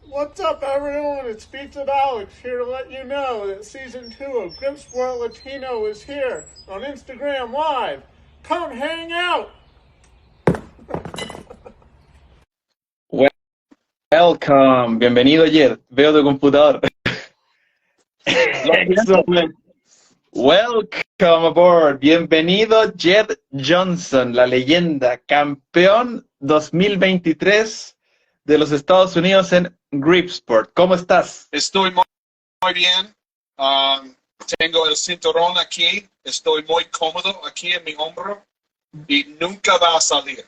What's up, everyone? It's Pizza Alex here to let you know that Season 2 of Gripsport Latino is here on Instagram Live. Come hang out! Welcome, bienvenido Jedd, veo tu computador. Excellent. Welcome aboard, bienvenido Jedd Johnson, la leyenda, campeón 2023 de los Estados Unidos en Gripsport. ¿Cómo estás? Estoy muy bien. Tengo el cinturón aquí. Estoy muy cómodo aquí en mi hombro y nunca va a salir.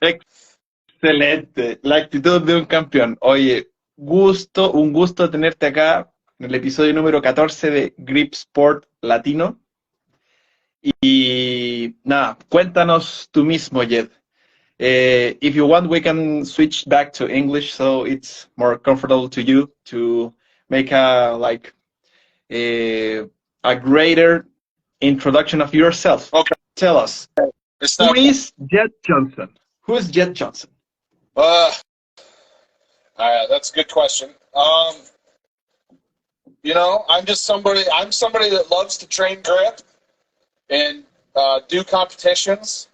Excelente, la actitud de un campeón. Oye, un gusto tenerte acá en el episodio número 14 de Gripsport Latino. Y nada, cuéntanos tú mismo, Jedd. If you want, we can switch back to English so it's more comfortable to you to make a greater introduction of yourself. Okay. Tell us, who is Jedd Johnson? Who is Jedd Johnson? That's a good question. I'm somebody that loves to train grip and do competitions.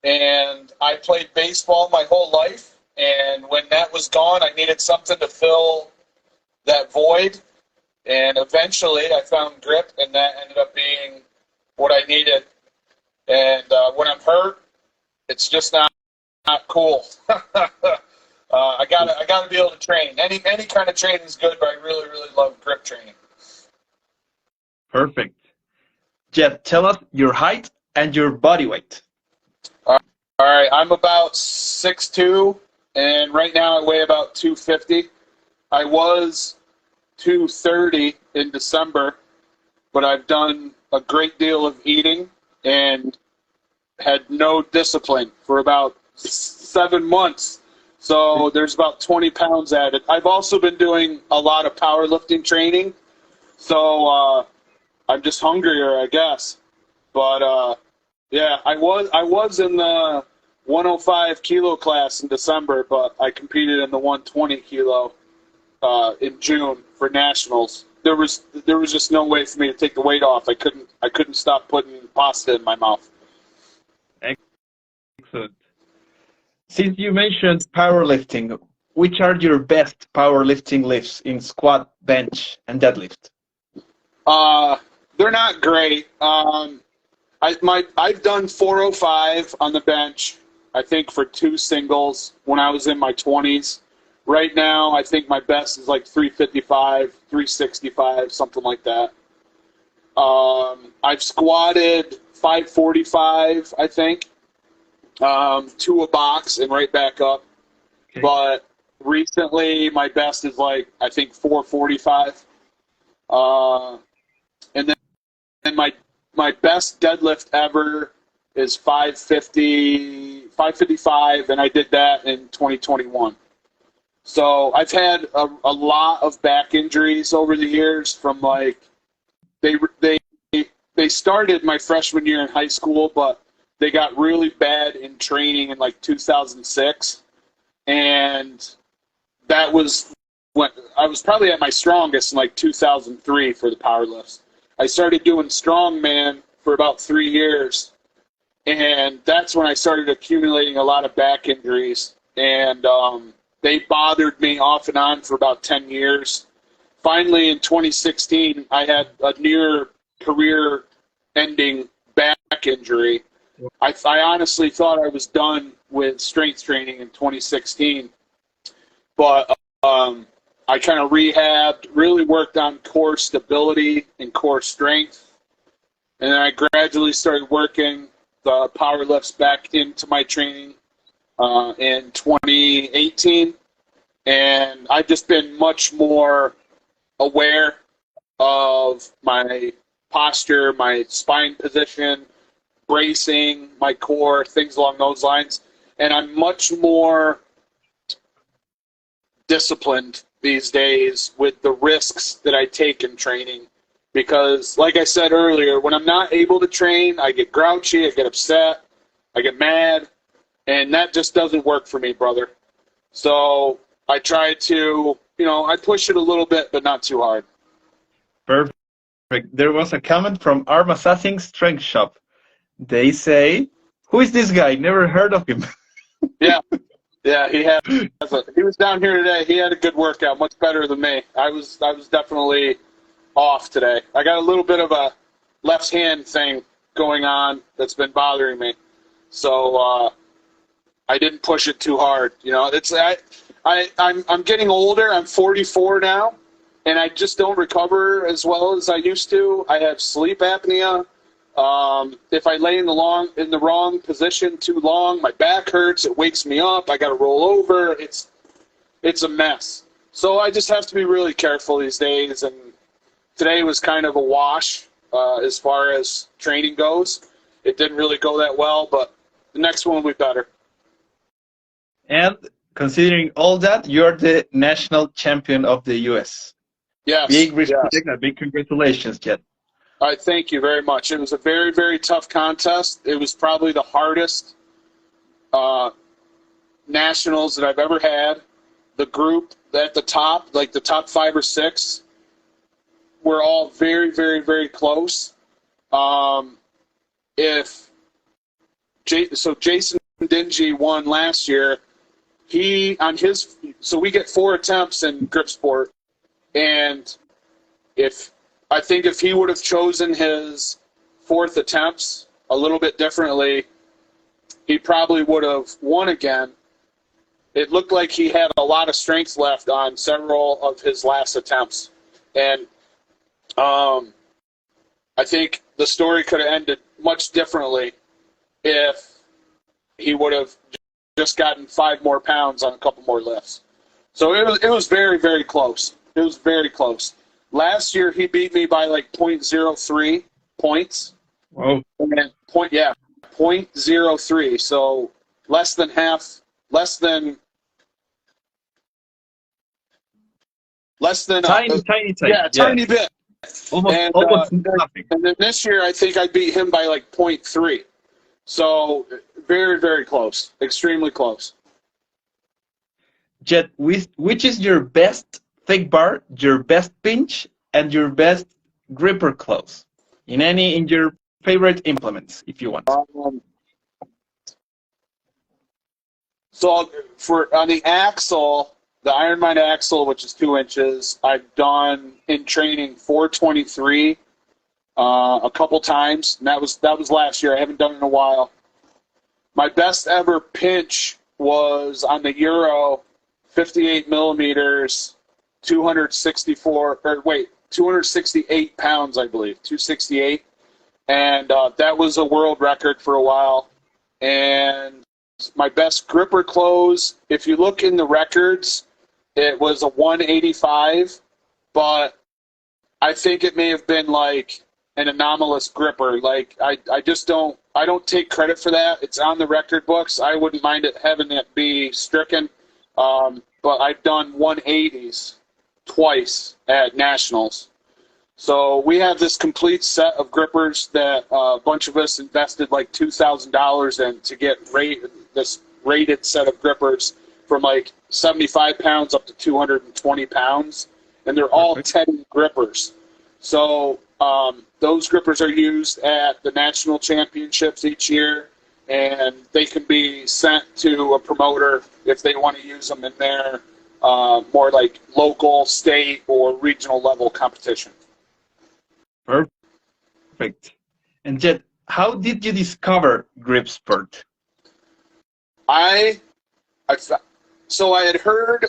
And I played baseball my whole life, and when that was gone, I needed something to fill that void. And eventually, I found grip, and that ended up being what I needed. And when I'm hurt, it's just not cool. I gotta be able to train. Any kind of training is good, but I really, really love grip training. Perfect. Jedd, tell us your height and your body weight. All right, I'm about 6'2", and right now I weigh about 250. I was 230 in December, but I've done a great deal of eating and had no discipline for about 7 months. So there's about 20 pounds added. I've also been doing a lot of powerlifting training, so I'm just hungrier, I guess. But yeah, I was in the 105 kilo class in December, but I competed in the 120 kilo in June for nationals. There was just no way for me to take the weight off. I couldn't stop putting pasta in my mouth. Excellent. Since you mentioned powerlifting, which are your best powerlifting lifts in squat, bench, and deadlift? They're not great. I've done 405 on the bench, I think, for 2 singles when I was in my 20s. Right now, I think my best is like 355, 365, something like that. I've squatted 545, I think, to a box and right back up. Okay. But recently, my best is like, I think, 445. And then my best deadlift ever is 555, and I did that in 2021. So I've had a lot of back injuries over the years from like, they started my freshman year in high school, but they got really bad in training in like 2006. And that was when I was probably at my strongest in like 2003 for the power lifts. I started doing strongman for about 3 years, and that's when I started accumulating a lot of back injuries, and they bothered me off and on for about 10 years. Finally, in 2016, I had a near career-ending back injury. I honestly thought I was done with strength training in 2016, but I kind of rehabbed, really worked on core stability and core strength. And then I gradually started working the power lifts back into my training in 2018. And I've just been much more aware of my posture, my spine position, bracing, my core, things along those lines. And I'm much more disciplined these days with the risks that I take in training, because like I said earlier, when I'm not able to train, I get grouchy, I get upset, I get mad, and that just doesn't work for me, brother. So I try to I push it a little bit, but not too hard. Perfect. There was a comment from Arm Assassin Strength Shop. They say, "Who is this guy? Never heard of him." Yeah, he was down here today. He had a good workout, much better than me. I was definitely off today. I got a little bit of a left hand thing going on that's been bothering me, so I didn't push it too hard. I'm getting older. I'm 44 now, and I just don't recover as well as I used to. I have sleep apnea. If I lay in the wrong position too long, my back hurts. It wakes me up. I got to roll over. It's a mess. So I just have to be really careful these days. And today was kind of a wash as far as training goes. It didn't really go that well, but the next one will be better. And considering all that, you're the national champion of the U.S. Yes. Big respect Yes. and big congratulations, Jedd. I thank you very much. It was a very, very tough contest. It was probably the hardest nationals that I've ever had. The group at the top, like the top 5 or 6, were all very, very, very close. So Jason Dingy won last year. So we get 4 attempts in Gripsport, and I think if he would have chosen his 4th attempts a little bit differently, he probably would have won again. It looked like he had a lot of strength left on several of his last attempts. And I think the story could have ended much differently if he would have just gotten 5 more pounds on a couple more lifts. So it was very, very close. It was very close. Last year, he beat me by like 0.03 points. Whoa. And 0.03. So less than half, less than Tiny. Yeah, tiny bit. Almost nothing. And then this year, I think I beat him by like 0.3. So very, very close. Extremely close. Jedd, which is your best thick bar, your best pinch, and your best gripper close? In your favorite implements, if you want. So on the axle, the Ironmind axle, which is 2 inches, I've done in training 423 a couple times, and that was last year. I haven't done it in a while. My best ever pinch was on the Euro, 58 millimeters, 268 pounds, I believe, 268, and that was a world record for a while. And my best gripper close, if you look in the records, it was a 185, but I think it may have been like an anomalous gripper. Like I don't take credit for that. It's on the record books. I wouldn't mind having it be stricken. But I've done 180s twice at nationals. So we have this complete set of grippers that a bunch of us invested like $2,000 in to get this rated set of grippers from like 75 pounds up to 220 pounds. And they're all Teddy grippers. So those grippers are used at the national championships each year, and they can be sent to a promoter if they want to use them in their more like local, state, or regional level competition. Perfect. And Jedd, how did you discover Gripsport? So I had heard,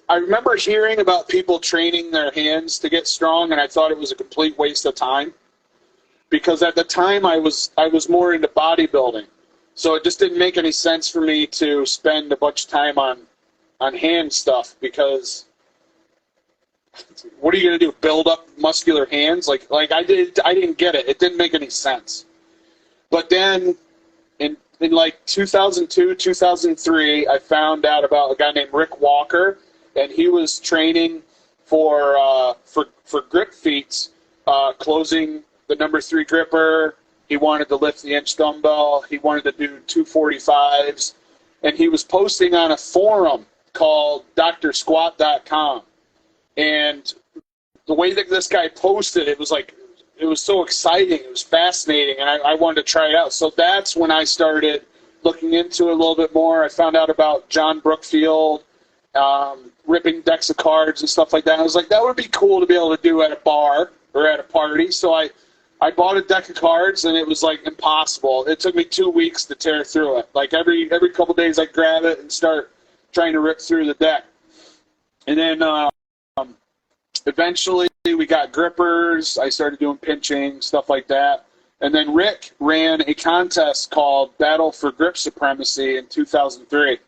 I remember hearing about people training their hands to get strong, and I thought it was a complete waste of time. Because at the time I was more into bodybuilding. So it just didn't make any sense for me to spend a bunch of time on hand stuff, because what are you going to do, build up muscular hands? Like I didn't get it. It didn't make any sense. But then in like 2002, 2003, I found out about a guy named Rick Walker, and he was training for grip feats, closing the number 3 gripper. He wanted to lift the inch dumbbell. He wanted to do 245s. And he was posting on a forum called drsquat.com. And the way that this guy posted, it was like, it was so exciting. It was fascinating, and I wanted to try it out. So that's when I started looking into it a little bit more. I found out about John Brookfield, ripping decks of cards and stuff like that. I was like, that would be cool to be able to do at a bar or at a party. So I bought a deck of cards, and it was like impossible. It took me 2 weeks to tear through it. Like every couple of days, I'd grab it and start trying to rip through the deck. And then eventually we got grippers. I started doing pinching, stuff like that. And then Rick ran a contest called Battle for Grip Supremacy in 2003.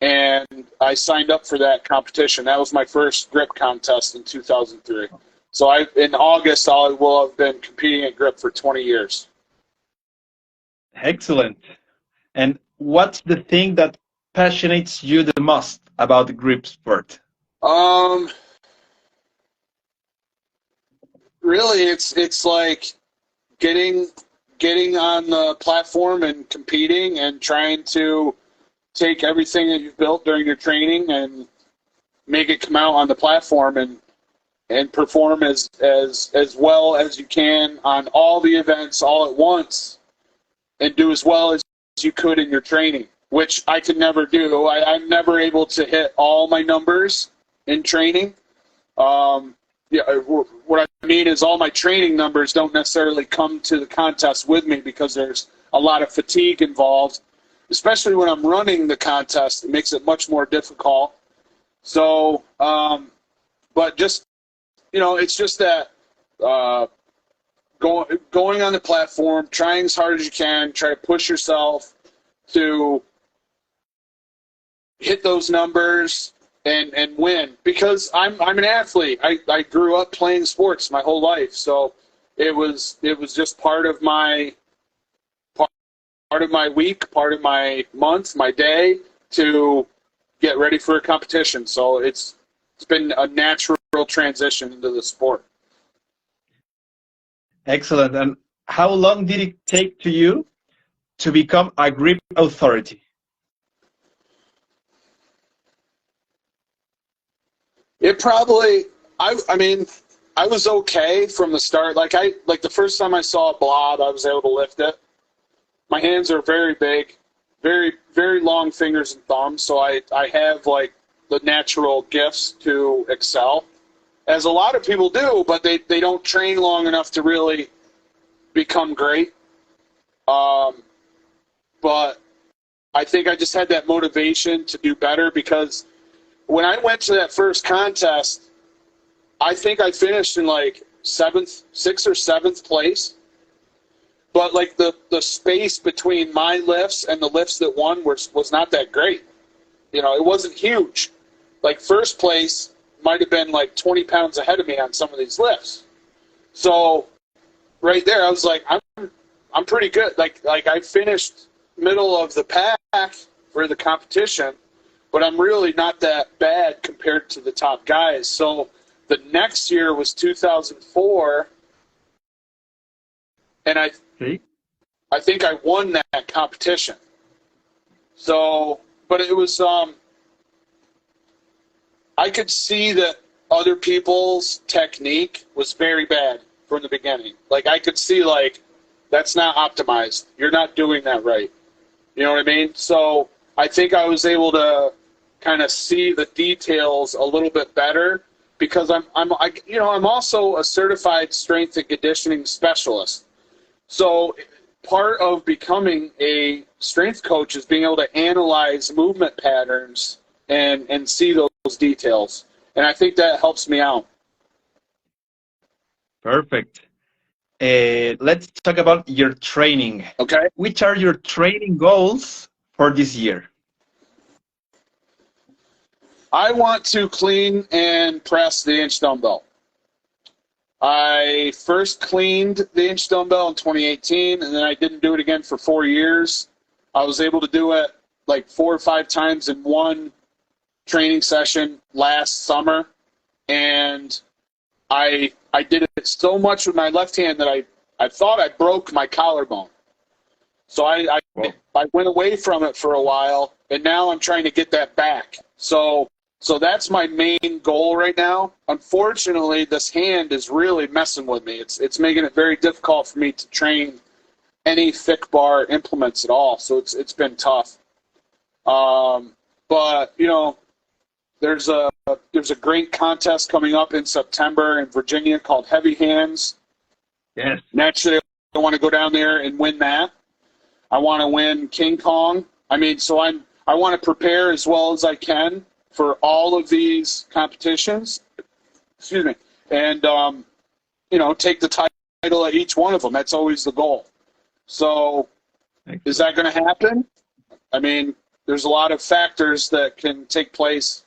And I signed up for that competition. That was my first grip contest in 2003. So in August, I will have been competing at grip for 20 years. Excellent. And what's the thing that passionates you the most about the grip sport? Really, it's like getting on the platform and competing and trying to take everything that you've built during your training and make it come out on the platform and perform as well as you can on all the events all at once, and do as well as you could in your training, which I could never do. I'm never able to hit all my numbers in training. What I mean is all my training numbers don't necessarily come to the contest with me because there's a lot of fatigue involved, especially when I'm running the contest. It makes it much more difficult. So, but just, it's just that going on the platform, trying as hard as you can, try to push yourself to hit those numbers and win, because I'm an athlete. I grew up playing sports my whole life, so it was just part of my week, part of my month, my day to get ready for a competition. So it's been a natural transition into the sport. Excellent. And how long did it take to you to become a grip authority? It probably, I mean, I was okay from the start. Like the first time I saw a blob, I was able to lift it. My hands are very big, very, very long fingers and thumbs. So I have like the natural gifts to excel, as a lot of people do, but they don't train long enough to really become great. But I think I just had that motivation to do better, because when I went to that first contest, I think I finished in like sixth or seventh place. But like the space between my lifts and the lifts that won was not that great. It wasn't huge. Like first place might have been like 20 pounds ahead of me on some of these lifts. So right there, I was like, I'm pretty good. Like I finished middle of the pack for the competition, but I'm really not that bad compared to the top guys. So the next year was 2004, and I think I won that competition. So, but it was, I could see that other people's technique was very bad from the beginning. Like I could see like, that's not optimized. You're not doing that right. You know what I mean? So I think I was able to kind of see the details a little bit better, because I'm also a certified strength and conditioning specialist. So part of becoming a strength coach is being able to analyze movement patterns and see those details. And I think that helps me out. Perfect. Let's talk about your training. Okay. Which are your training goals for this year? I want to clean and press the inch dumbbell. I first cleaned the inch dumbbell in 2018, and then I didn't do it again for 4 years. I was able to do it like 4 or 5 times in one training session last summer, and I did it so much with my left hand that I thought I broke my collarbone. So I went away from it for a while, and now I'm trying to get that back. So So that's my main goal right now. Unfortunately, this hand is really messing with me. It's making it very difficult for me to train any thick bar implements at all. So it's been tough. But you know, there's a great contest coming up in September in Virginia called Heavy Hands. Yes. Naturally, I want to go down there and win that. I want to win King Kong. I mean, so I want to prepare as well as I can for all of these competitions. Excuse me. And you know, take the title at each one of them. That's always the goal. So, is that going to happen? I mean, there's a lot of factors that can take place,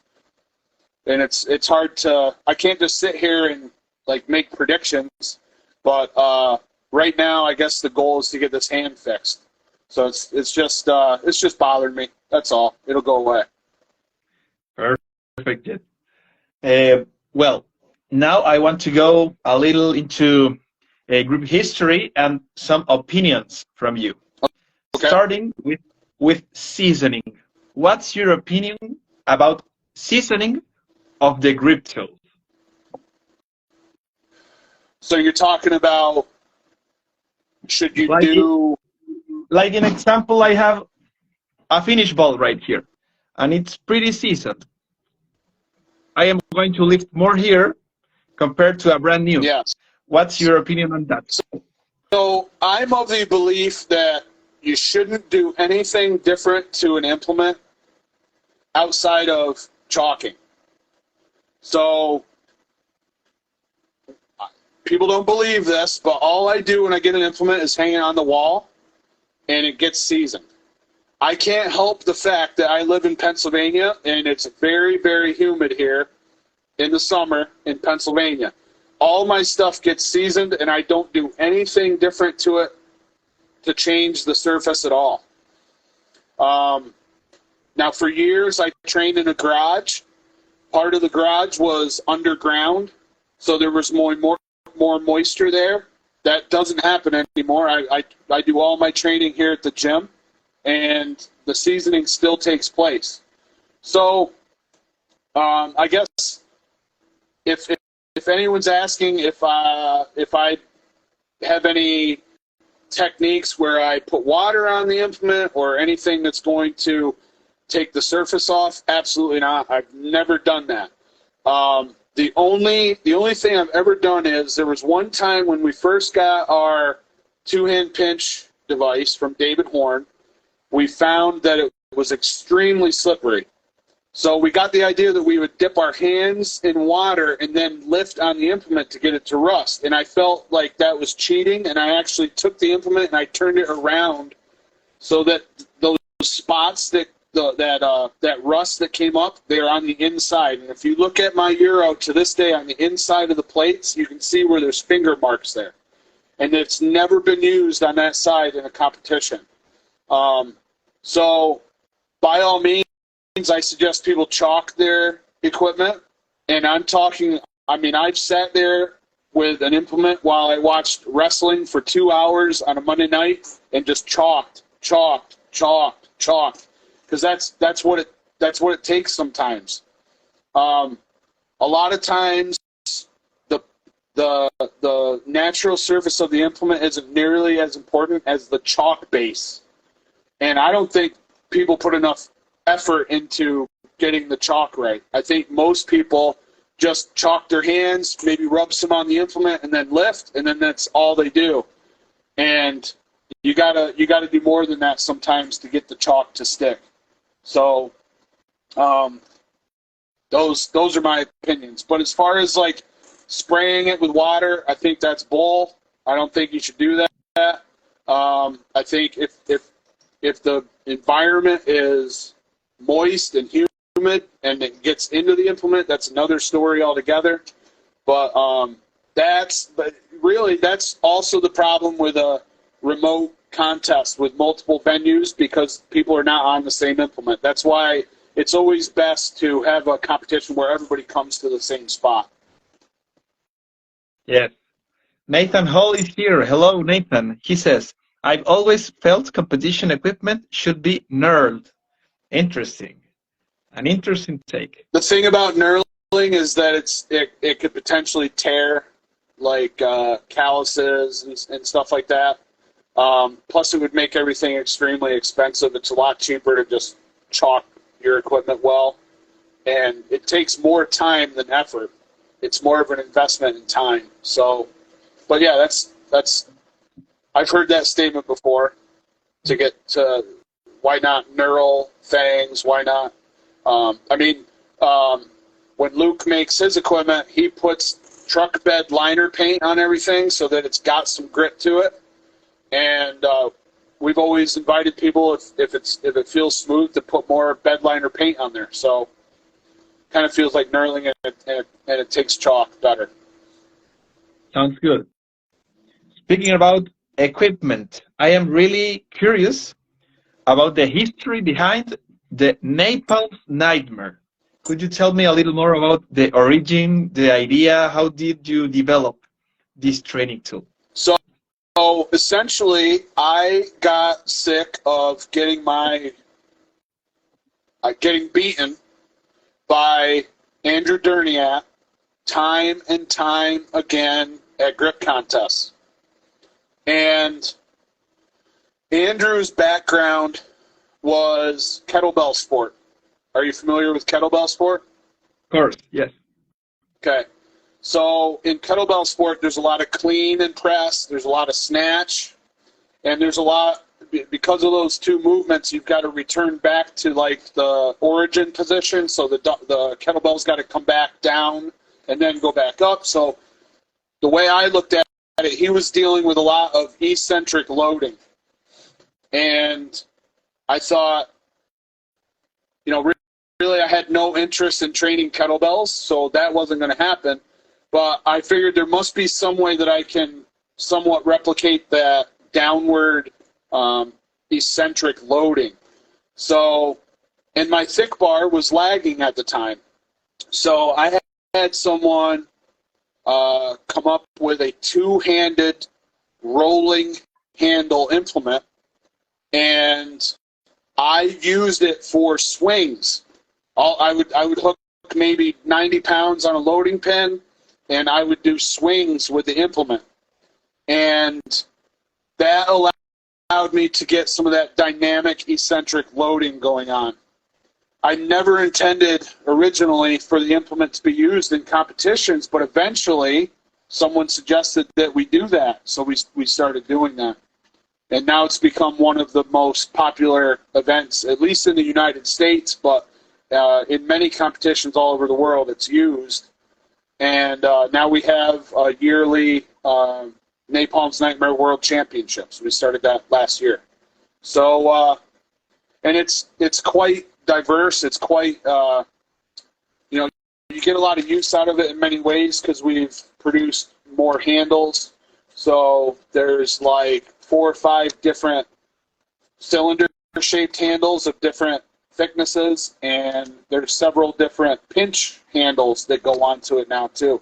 and it's hard to. I can't just sit here and like make predictions. But right now, I guess the goal is to get this hand fixed. So it's just bothering me. That's all. It'll go away. Perfect. Well, now I want to go a little into group history and some opinions from you. Okay. Starting with seasoning. What's your opinion about seasoning of the grip tools? So you're talking about should you do... Like an example, I have a finish ball right here, and it's pretty seasoned. I am going to lift more here compared to a brand new. Yes. What's your opinion on that? So I'm of the belief that you shouldn't do anything different to an implement outside of chalking. So people don't believe this, but all I do when I get an implement is hang it on the wall, and it gets seasoned. I can't help the fact that I live in Pennsylvania, and it's very, very humid here in the summer in Pennsylvania. All my stuff gets seasoned, and I don't do anything different to it to change the surface at all. Now, for years, I trained in a garage. Part of the garage was underground, so there was more moisture there. That doesn't happen anymore. I do all my training here at the gym, and the seasoning still takes place. So I guess if anyone's asking if I have any techniques where I put water on the implement or anything that's going to take the surface off, absolutely not. I've never done that. The only thing I've ever done is there was one time when we first got our two-hand pinch device from David Horn, we found that it was extremely slippery. So we got the idea that we would dip our hands in water and then lift on the implement to get it to rust. And I felt like that was cheating, and I actually took the implement and I turned it around so that those spots that rust that came up, they're on the inside. And if you look at my Euro to this day on the inside of the plates, you can see where there's finger marks there. And it's never been used on that side in a competition. So by all means, I suggest people chalk their equipment. And I'm talking, I mean, I've sat there with an implement while I watched wrestling for 2 hours on a Monday night and just chalked. Because that's what it takes sometimes. A lot of times, the natural surface of the implement isn't nearly as important as the chalk base, and I don't think people put enough effort into getting the chalk right. I think most people just chalk their hands, maybe rub some on the implement, and then lift, and then that's all they do. And you gotta do more than that sometimes to get the chalk to stick. So, those are my opinions. But as far as like spraying it with water, I think that's bull. I don't think you should do that. I think if the environment is moist and humid and it gets into the implement, that's another story altogether. But that's also the problem with a remote contest with multiple venues, because people are not on the same implement. That's why it's always best to have a competition where everybody comes to the same spot. Yes. Nathan Hall is here. Hello, Nathan. He says, I've always felt competition equipment should be knurled. Interesting. An interesting take. The thing about knurling is that it could potentially tear, like calluses and stuff like that. Plus, it would make everything extremely expensive. It's a lot cheaper to just chalk your equipment well, and it takes more time than effort. It's more of an investment in time. So, but yeah, that's I've heard that statement before. To get to why not knurl things? Why not? When Luke makes his equipment, he puts truck bed liner paint on everything so that it's got some grit to it. And we've always invited people, if it feels smooth, to put more bed liner paint on there. So kind of feels like knurling, and it takes chalk better. Sounds good. Speaking about equipment, I am really curious about the history behind the Napalm Nightmare. Could you tell me a little more about the origin, the idea? How did you develop this training tool? So essentially, I got sick of getting beaten by Andrew Derniat time and time again at grip contests. And Andrew's background was kettlebell sport. Are you familiar with kettlebell sport? Of course, yes. Okay. So in kettlebell sport, there's a lot of clean and press, there's a lot of snatch, and there's a lot, because of those two movements, you've got to return back to like the origin position. So the kettlebell's got to come back down and then go back up. So the way I looked at it, he was dealing with a lot of eccentric loading. And I thought, really I had no interest in training kettlebells, so that wasn't going to happen. But I figured there must be some way that I can somewhat replicate that downward eccentric loading. So, and my thick bar was lagging at the time. So I had someone come up with a two-handed rolling handle implement, and I used it for swings. I would hook maybe 90 pounds on a loading pin, and I would do swings with the implement. And that allowed me to get some of that dynamic eccentric loading going on. I never intended originally for the implement to be used in competitions, but eventually someone suggested that we do that. So we started doing that. And now it's become one of the most popular events, at least in the United States, but in many competitions all over the world it's used. And now we have a yearly Napalm's Nightmare World Championships. We started that last year. So, and it's quite diverse. It's quite, you get a lot of use out of it in many ways because we've produced more handles. So there's like 4 or 5 different cylinder-shaped handles of different thicknesses, and there's several different pinch handles that go onto it now too.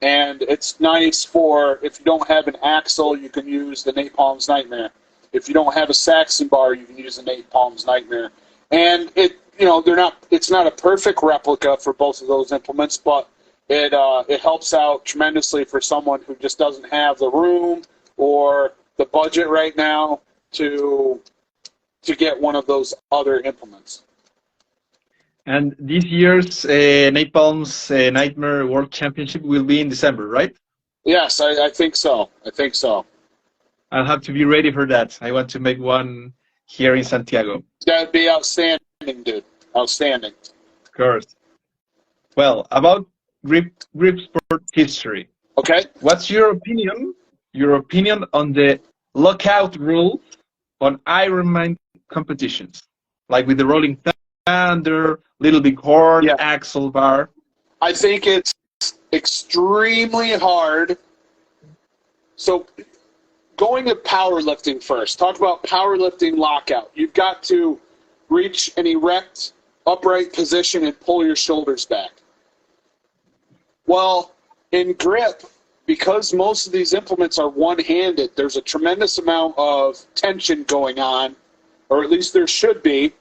And it's nice for, if you don't have an axle, you can use the Napalm's Nightmare. If you don't have a Saxon bar, you can use the Napalm's Nightmare. And it's not a perfect replica for both of those implements, but it helps out tremendously for someone who just doesn't have the room or the budget right now to get one of those other implements. And this year's Napalm's Nightmare World Championship will be in December, right? Yes, I think so. I think so. I'll have to be ready for that. I want to make one here in Santiago. That'd be outstanding, dude. Outstanding. Of course. Well, about Gripsport history. Okay. What's your opinion? Your opinion on the lockout rules on Ironman competitions, like with the Rolling Thunder, Little Big Horn, yeah. Axle Bar? I think it's extremely hard. So going to powerlifting first, talk about powerlifting lockout. You've got to reach an erect, upright position and pull your shoulders back. Well, in grip, because most of these implements are one-handed, there's a tremendous amount of tension going on, or at least there should be.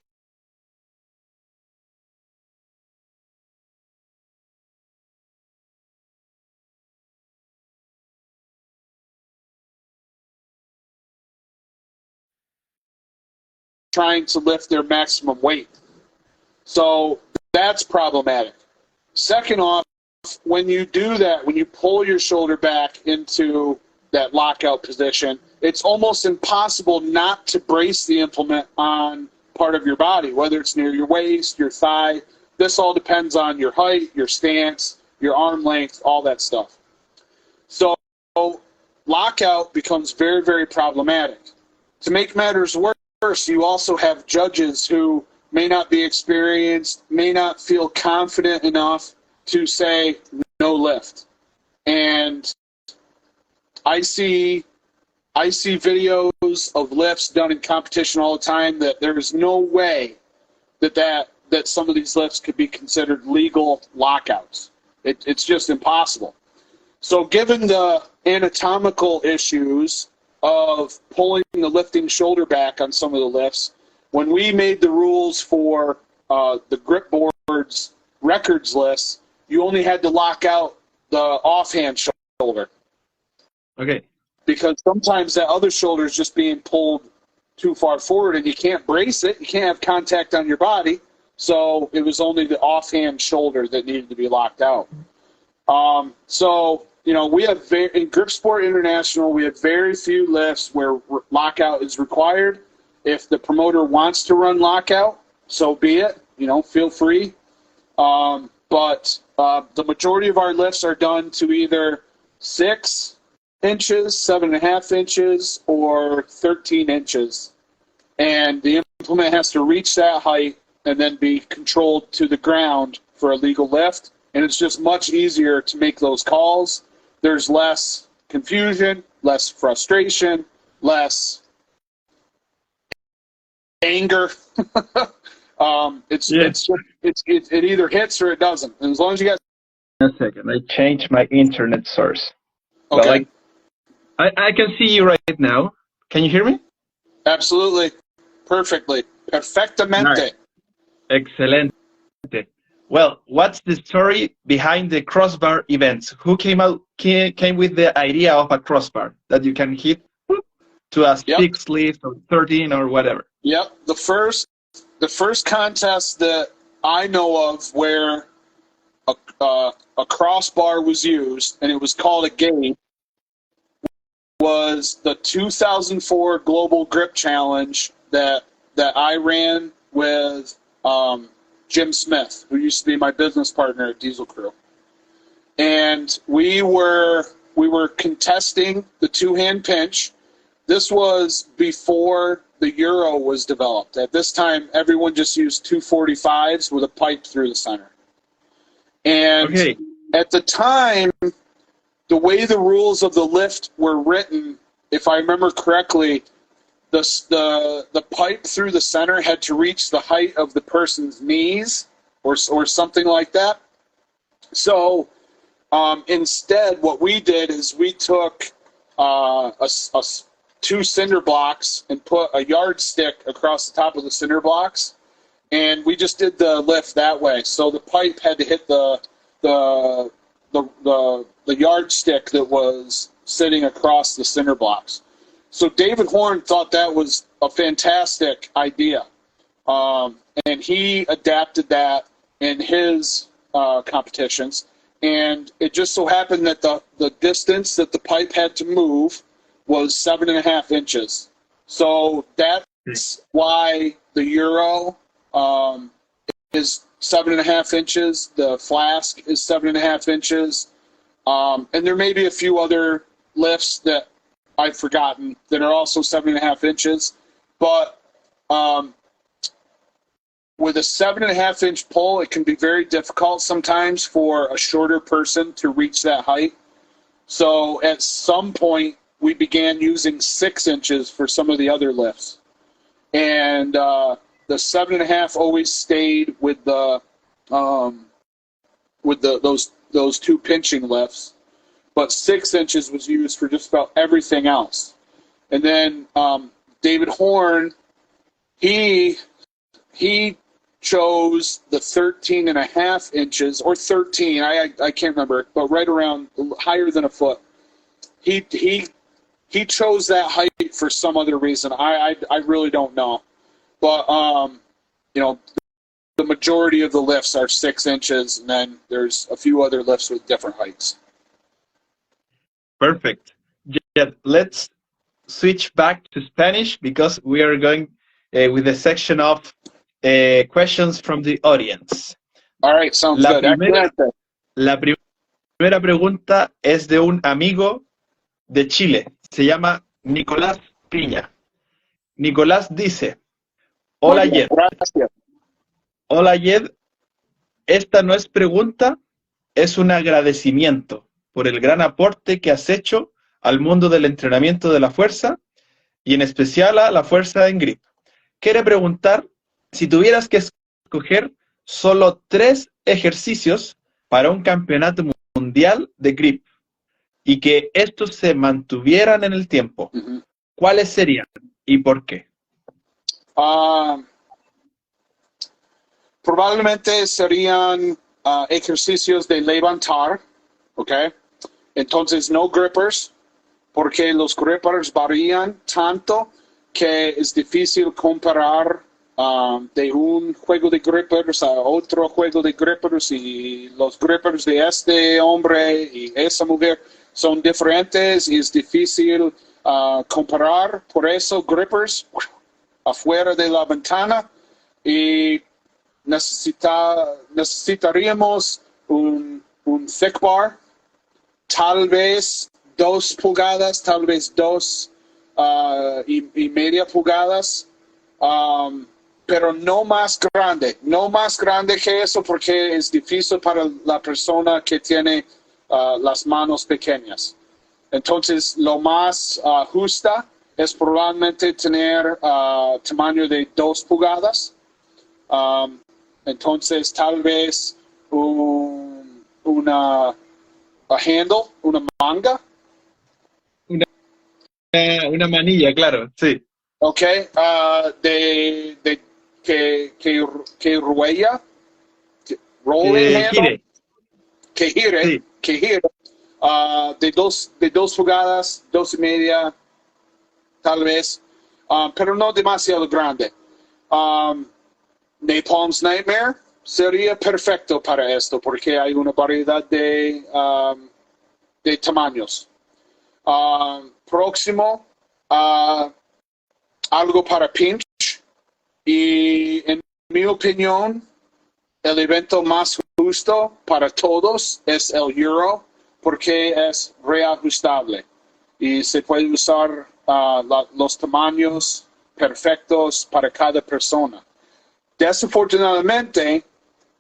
trying to lift their maximum weight. So that's problematic. Second off, when you do that, when you pull your shoulder back into that lockout position, it's almost impossible not to brace the implement on part of your body, whether it's near your waist, your thigh. This all depends on your height, your stance, your arm length, all that stuff. So lockout becomes very, very problematic. To make matters worse, you also have judges who may not be experienced, may not feel confident enough to say no lift. And I see videos of lifts done in competition all the time that there is no way that some of these lifts could be considered legal lockouts. It's just impossible. So given the anatomical issues of pulling the lifting shoulder back on some of the lifts, when we made the rules for the Gripsport's records list, you only had to lock out the offhand shoulder. Okay. Because sometimes that other shoulder is just being pulled too far forward and you can't brace it. You can't have contact on your body. So it was only the offhand shoulder that needed to be locked out. So, you know, we have in Gripsport International, we have very few lifts where lockout is required. If the promoter wants to run lockout, so be it. You know, feel free. But the majority of our lifts are done to either 6 inches, 7.5 inches, or 13 inches. And the implement has to reach that height and then be controlled to the ground for a legal lift. And it's just much easier to make those calls. There's less confusion, less frustration, less anger. It either hits or it doesn't. And as long as you guys... A second, I changed my internet source. Okay. Well, I can see you right now. Can you hear me? Absolutely. Perfectly. Perfectamente. Right. Excelente. Well, what's the story behind the crossbar events? Who came with the idea of a crossbar that you can hit to a 6 lift or 13 or whatever? Yep. The first contest that I know of where a crossbar was used, and it was called a gate, was the 2004 Global Grip Challenge that I ran with Jim Smith, who used to be my business partner at Diesel Crew. And we were contesting the two-hand pinch. This was before the Euro was developed. At this time, everyone just used 245s with a pipe through the center. And at the time, the way the rules of the lift were written, if I remember correctly, the pipe through the center had to reach the height of the person's knees or something like that. So instead, what we did is we took 2 cinder blocks and put a yardstick across the top of the cinder blocks, and we just did the lift that way. So the pipe had to hit the yardstick that was sitting across the cinder blocks. So David Horn thought that was a fantastic idea, and he adapted that in his competitions. And it just so happened that the distance that the pipe had to move was 7.5 inches. So that's why the Euro is 7.5 inches. The Flask is 7.5 inches. And there may be a few other lifts that I've forgotten that are also 7.5 inches. But with a 7.5 inch pull, it can be very difficult sometimes for a shorter person to reach that height. So at some point, we began using 6 inches for some of the other lifts. And the 7.5 always stayed with those 2 pinching lifts. But 6 inches was used for just about everything else. And then David Horn, he chose the 13.5 inches, or 13, I can't remember, but right around, higher than a foot. He chose that height for some other reason. I really don't know. but the majority of the lifts are 6 inches, and then there's a few other lifts with different heights. Perfect. Jedd, let's switch back to Spanish because we are going with the section of questions from the audience. All right, sounds good. La primera pregunta es de un amigo de Chile. Se llama Nicolás Piña. Nicolás dice: Hola, Jedd. Hola, Jedd. Esta no es pregunta, es un agradecimiento por el gran aporte que has hecho al mundo del entrenamiento de la fuerza y en especial a la fuerza en grip. Quiere preguntar si tuvieras que escoger solo 3 ejercicios para un campeonato mundial de grip y que estos se mantuvieran en el tiempo. ¿Cuáles serían y por qué? Probablemente serían ejercicios de levantar, ¿ok? Entonces no grippers, porque los grippers varían tanto que es difícil comparar de un juego de grippers a otro juego de grippers, y los grippers de este hombre y esa mujer son diferentes y es difícil comparar. Por eso grippers afuera de la ventana, y necesitaríamos un thick bar, tal vez 2 pulgadas, tal vez 2.5 pulgadas, pero no más grande que eso, porque es difícil para la persona que tiene las manos pequeñas. Entonces, lo más justa es probablemente tener tamaño de 2 pulgadas. Entonces, tal vez una handle, una manga. Una manilla, claro, sí. Ok, que ruella, rolling handle, que gire, de 2 pulgadas, 2.5, tal vez, pero no demasiado grande. Napalm's Nightmare sería perfecto para esto, porque hay una variedad de tamaños. Próximo, algo para pinch, y en mi opinión el evento más justo para todos es el Euro, porque es reajustable y se puede usar los tamaños perfectos para cada persona. Desafortunadamente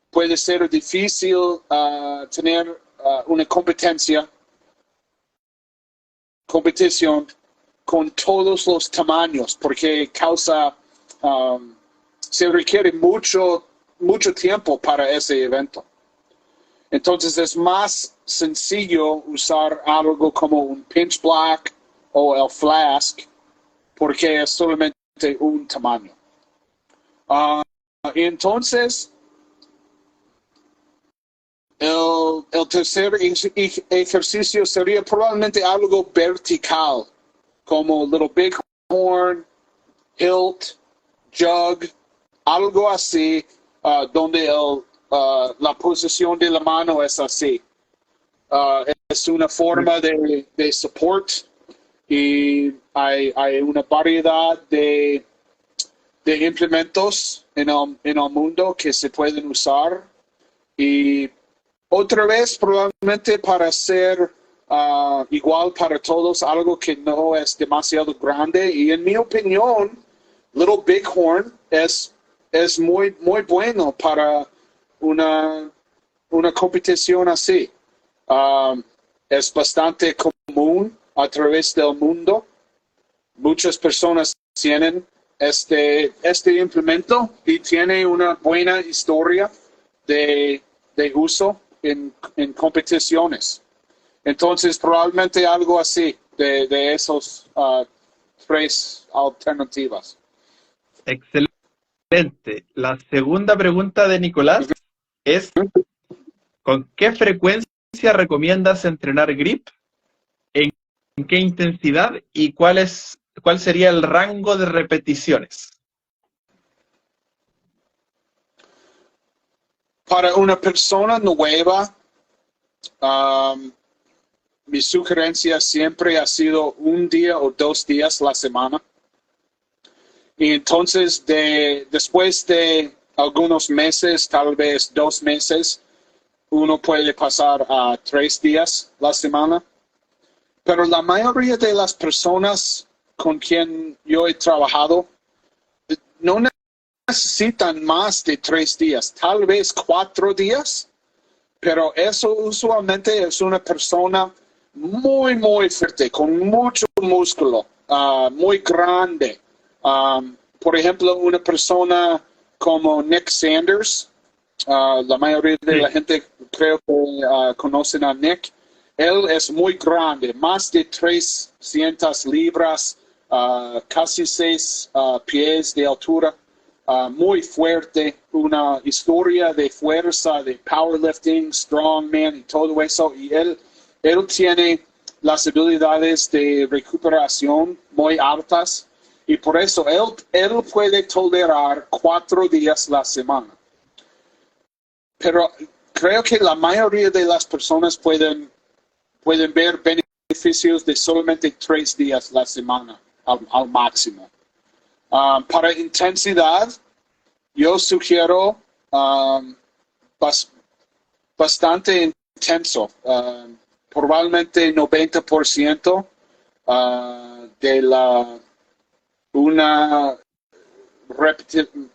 puede ser difícil tener una competición con todos los tamaños, porque se requiere mucho tiempo para ese evento. Entonces es más sencillo usar algo como un pinch black o el flask, porque es solamente un tamaño. Entonces, el tercer ejercicio sería probablemente algo vertical, como Little Bighorn, Hilt, Jug, algo así, donde la posición de la mano es así. Es una forma de support, y hay una variedad de implementos en el mundo que se pueden usar. Y otra vez, probablemente para hacer igual para todos, algo que no es demasiado grande. Y en mi opinión, Little Bighorn es muy bueno para una competición así. Es bastante común a través del mundo. Muchas personas tienen este implemento y tiene una buena historia de uso en competiciones. Entonces, probablemente algo así de esos 3 alternativas. Excelente. La segunda pregunta de Nicolás es: ¿con qué frecuencia recomiendas entrenar grip? ¿En qué intensidad? ¿Y cuál sería el rango de repeticiones? Para una persona nueva, mi sugerencia siempre ha sido 1 día o 2 días la semana. Y entonces, después de algunos meses, tal vez 2 meses, uno puede pasar a 3 días la semana. Pero la mayoría de las personas con quien yo he trabajado no necesitan más de 3 días, tal vez 4 días. Pero eso usualmente es una persona muy, muy fuerte, con mucho músculo, muy grande. Por ejemplo, una persona como Nick Sanders, la mayoría de la gente creo que conocen a Nick. Él es muy grande, más de 300 libras, casi 6 pies de altura. Muy fuerte, una historia de fuerza, de powerlifting, strongman y todo eso. Y él tiene las habilidades de recuperación muy altas y por eso él puede tolerar 4 días la semana. Pero creo que la mayoría de las personas pueden ver beneficios de solamente 3 días la semana al máximo. Para intensidad, yo sugiero bastante intenso, probablemente 90% de una repetición,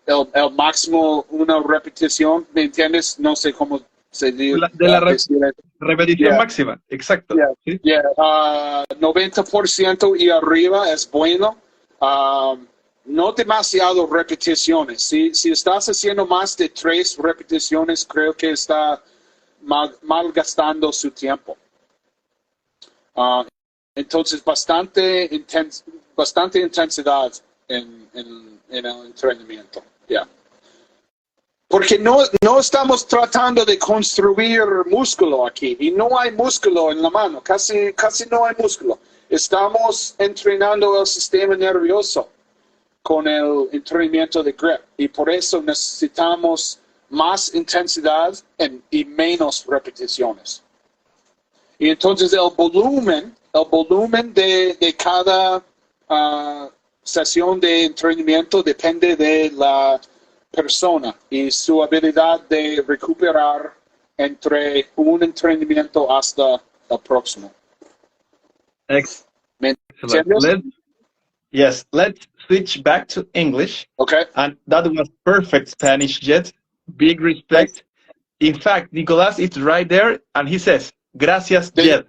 el máximo, una repetición, ¿me entiendes? No sé cómo se dice. De la repetición máxima, exacto. ¿Sí? 90% y arriba es bueno. No demasiado repeticiones. Si estás haciendo más de 3 repeticiones, creo que está malgastando su tiempo. Entonces, bastante intensidad en el entrenamiento. Porque no estamos tratando de construir músculo aquí. Y no hay músculo en la mano. Casi no hay músculo. Estamos entrenando el sistema nervioso con el entrenamiento de grip. Y por eso necesitamos más intensidad y menos repeticiones. Y entonces el volumen de cada sesión de entrenamiento depende de la persona y su habilidad de recuperar entre un entrenamiento hasta el próximo. Excellent. Let's switch back to English. Okay. And that was perfect Spanish, Jedd. Big respect. In fact, Nicolas is right there, and he says, "Gracias, Jedd."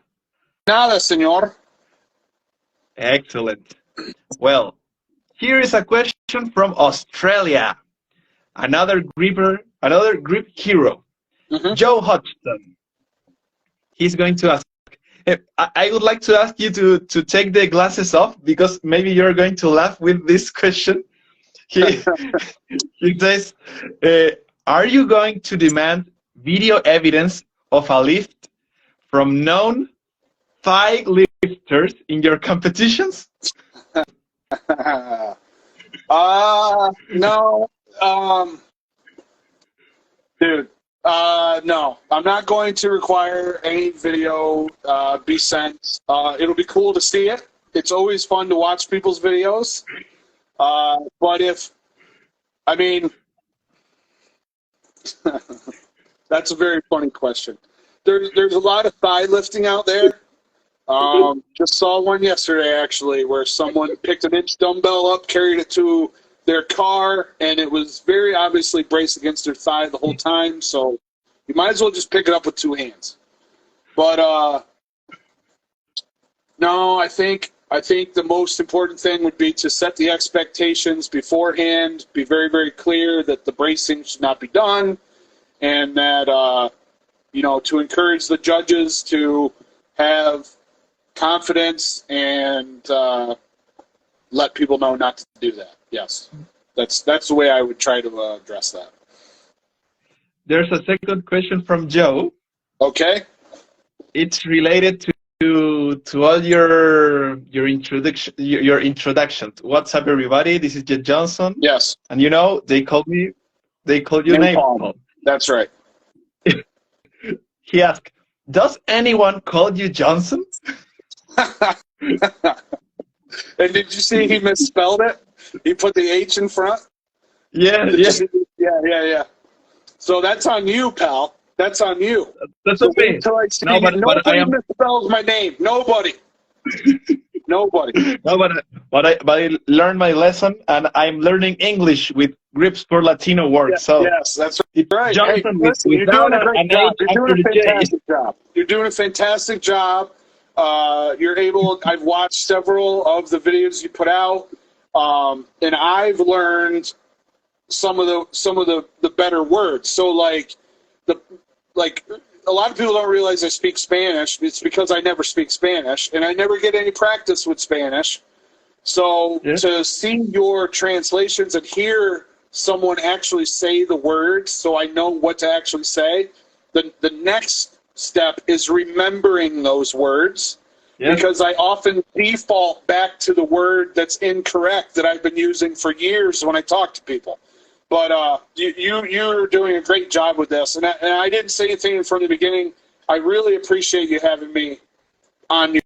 Nada, señor. Excellent. Well, here is a question from Australia. Another grip hero, Joe Hodgson. He's going to ask. I would like to ask you to take the glasses off because maybe you're going to laugh with this question. He says, are you going to demand video evidence of a lift from known thigh lifters in your competitions? No. Dude, no, I'm not going to require any video be sent. It'll be cool to see it. It's always fun to watch people's videos. But that's a very funny question. There's a lot of thigh lifting out there. Just saw one yesterday, actually, where someone picked an inch dumbbell up, carried it to their car, and it was very obviously braced against their thigh the whole time, so you might as well just pick it up with 2 hands. But no, I think the most important thing would be to set the expectations beforehand, be very, very clear that the bracing should not be done, and that to encourage the judges to have confidence and let people know not to do that. Yes, that's the way I would try to address that. There's a second question from Joe. Okay. It's related to all your introduction. What's up, everybody? This is Jedd Johnson. Yes. And they call you Napalm. That's right. He asked, "Does anyone call you Johnson?" And did you see he misspelled it? He put the H in front. Yeah, Did you yeah. see? Yeah. So that's on you, pal. That's on you. That's So okay. wait till I see No, you. but I Nobody am. misspells my name. Nobody. Nobody. No, but I learned my lesson, and I'm learning English with Gripsport Latino Yeah, words. So yes, that's it's right. Hey, Johnson listen, you're without doing a great an job. H You're after doing a the J. fantastic job. You're doing a fantastic job. You're able. I've watched several of the videos you put out, and I've learned some of the better words. So like a lot of people don't realize I speak Spanish. It's because I never speak Spanish, and I never get any practice with Spanish. So Yeah. to see your translations and hear someone actually say the words so I know what to actually say, the next step is remembering those words, because I often default back to the word that's incorrect that I've been using for years when I talk to people. But you're doing a great job with this, and I didn't say anything from the beginning. I really appreciate you having me on your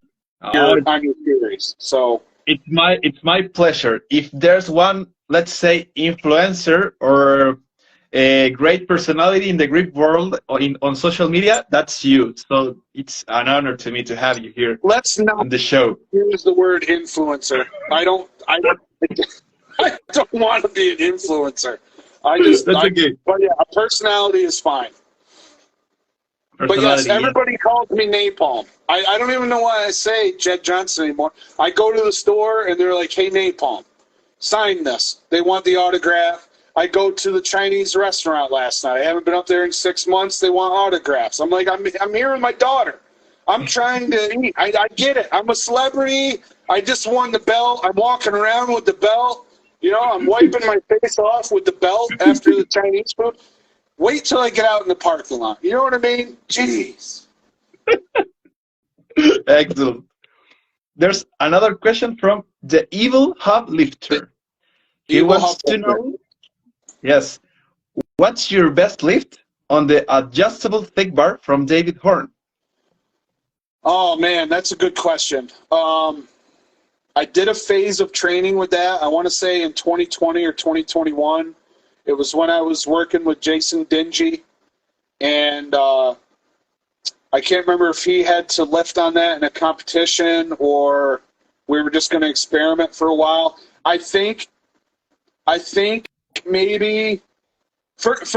series. So It's my pleasure. If there's one, let's say, influencer or a great personality in the Greek world or on social media, that's you. So it's an honor to me to have you here let's not on the show. use the word influencer. I don't want to be an influencer. That's okay. But yeah, a personality is fine. But yes, Personality, everybody calls me Napalm. I don't even know why I say Jedd Johnson anymore. I go to the store and they're like, "Hey, Napalm, sign this." They want the autograph. I go to the Chinese restaurant last night. I haven't been up there in 6 months. They want autographs. I'm like, I'm here with my daughter. I'm trying to eat. I get it. I'm a celebrity. I just won the belt. I'm walking around with the belt. You know, I'm wiping my face off with the belt after the Chinese food. Wait till I get out in the parking lot. You know what I mean? Jeez. Excellent. There's another question from the Evil Hub Lifter. He wants to know, yes, what's your best lift on the adjustable thick bar from David Horn? Oh, man, that's a good question. I did a phase of training with that. I want to say in 2020 or 2021. It was when I was working with Jason Dingy, and I can't remember if he had to lift on that in a competition or we were just going to experiment for a while. I think maybe first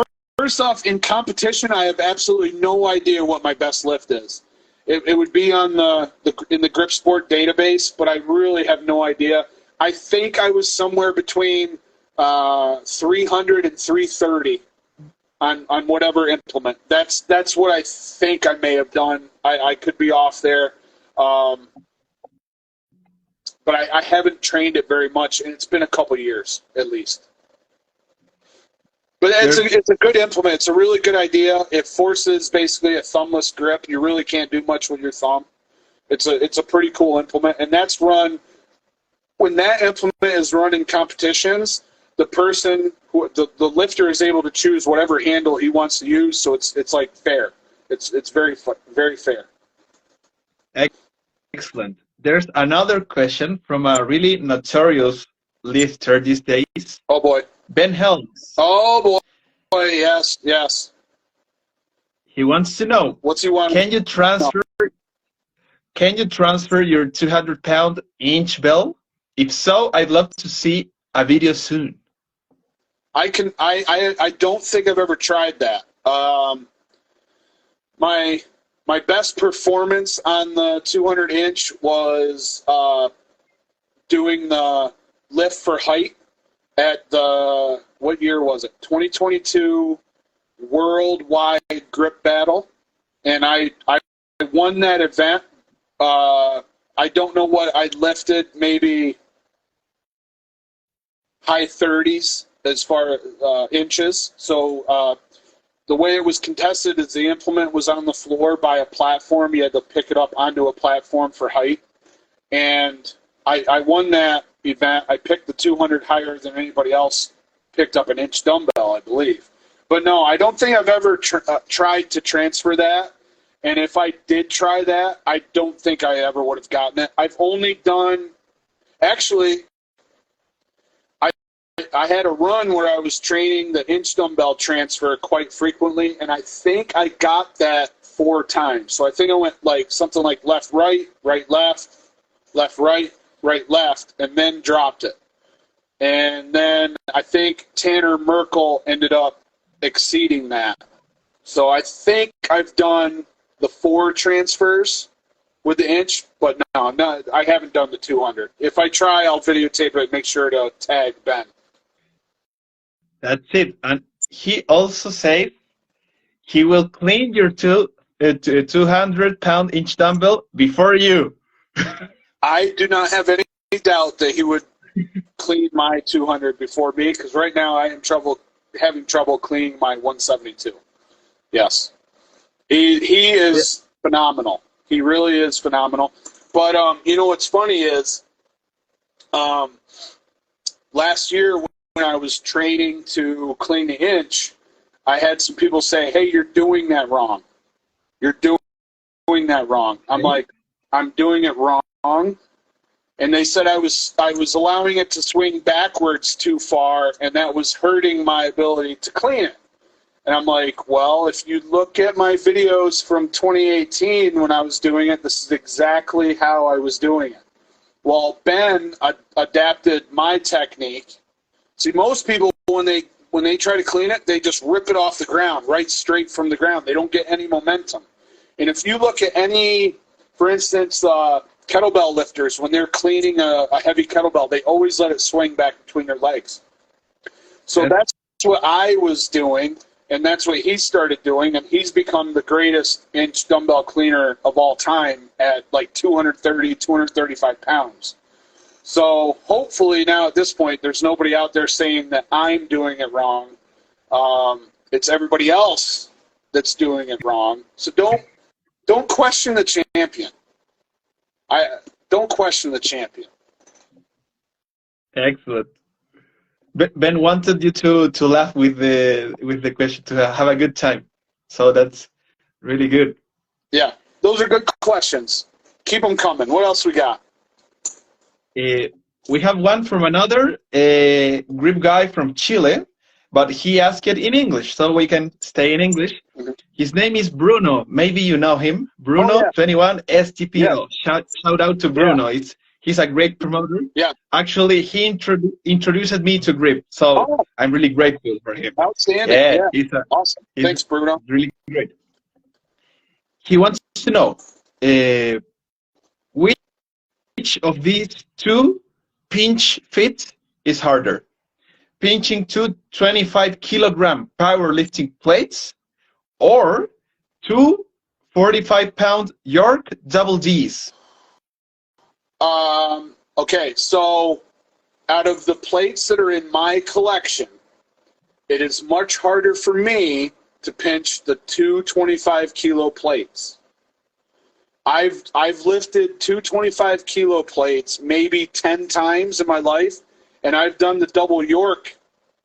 off, in competition, I have absolutely no idea what my best lift is. It would be on in the Gripsport database, but I really have no idea. I think I was somewhere between 300 and 330 on whatever implement. That's what I think I may have done. I could be off there, but I haven't trained it very much, and it's been a couple years at least. But it's a good implement. It's a really good idea. It forces basically a thumbless grip. You really can't do much with your thumb. It's a pretty cool implement, and that's run when that implement is run in competitions. The person the lifter is able to choose whatever handle he wants to use, so it's like fair. It's very fair. Excellent. There's another question from a really notorious lifter these days. Oh boy. Ben Helms. Oh boy, yes. He wants to know, what's he want? Can you transfer your 200-pound inch bell? If so, I'd love to see a video soon. I don't think I've ever tried that. My best performance on the 200-inch was doing the lift for height at the, what year was it? 2022 Worldwide Grip Battle, and I won that event. I don't know what I lifted, maybe high 30s as far as inches. So the way it was contested is the implement was on the floor by a platform. You had to pick it up onto a platform for height. And I won that event. I picked the 200 higher than anybody else picked up an inch dumbbell, I believe. But no, I don't think I've ever tried to transfer that. And if I did try that, I don't think I ever would have gotten it. I've only done, actually, I had a run where I was training the inch dumbbell transfer quite frequently, and I think I got that 4 times. So I think I went like something like left, right, right, left, right, right, left, and then dropped it. And then I think Tanner Merkel ended up exceeding that. So I think I've done the 4 transfers with the inch, but no, I haven't done the 200. If I try, I'll videotape it and make sure to tag Ben. That's it. And he also said he will clean your 200-pound inch dumbbell before you. I do not have any doubt that he would clean my 200 before me, because right now I am having trouble cleaning my 172. Yes. He is phenomenal. He really is phenomenal. But you know what's funny is last year when I was training to clean the inch, I had some people say, "Hey, you're doing that wrong. You're doing that wrong." I'm like, "I'm doing it wrong." And they said I was allowing it to swing backwards too far, and that was hurting my ability to clean it. And I'm like, well, if you look at my videos from 2018 when I was doing it, this is exactly how I was doing it. Well, Ben adapted my technique. See, most people, when they try to clean it, they just rip it off the ground, right straight from the ground. They don't get any momentum. And if you look at any, for instance, kettlebell lifters, when they're cleaning a heavy kettlebell, they always let it swing back between their legs. So that's what I was doing. And that's what he started doing, and he's become the greatest inch dumbbell cleaner of all time at like 230, 235 pounds. So hopefully now at this point, there's nobody out there saying that I'm doing it wrong. It's everybody else that's doing it wrong. So don't question the champion. Don't question the champion. Excellent. Ben wanted you to laugh with the question, to have a good time. So that's really good. Yeah, those are good questions. Keep them coming. What else we got? We have one from another grip guy from Chile, but he asked it in English, so we can stay in English. Mm-hmm. His name is Bruno. Maybe you know him. Bruno, 21 STPO. Yeah. Shout out to Bruno. Yeah. He's a great promoter. Yeah. Actually, he introduced me to grip, so I'm really grateful for him. Outstanding. Yeah. He's awesome. Thanks, Bruno. Really great. He wants to know which of these 2 pinch fits is harder. Pinching 2 25-kilogram powerlifting plates or 2 45-pound York double Ds. Okay, so out of the plates that are in my collection, it is much harder for me to pinch the 2 25-kilo plates. I've lifted 2 25-kilo plates maybe 10 times in my life, and I've done the double York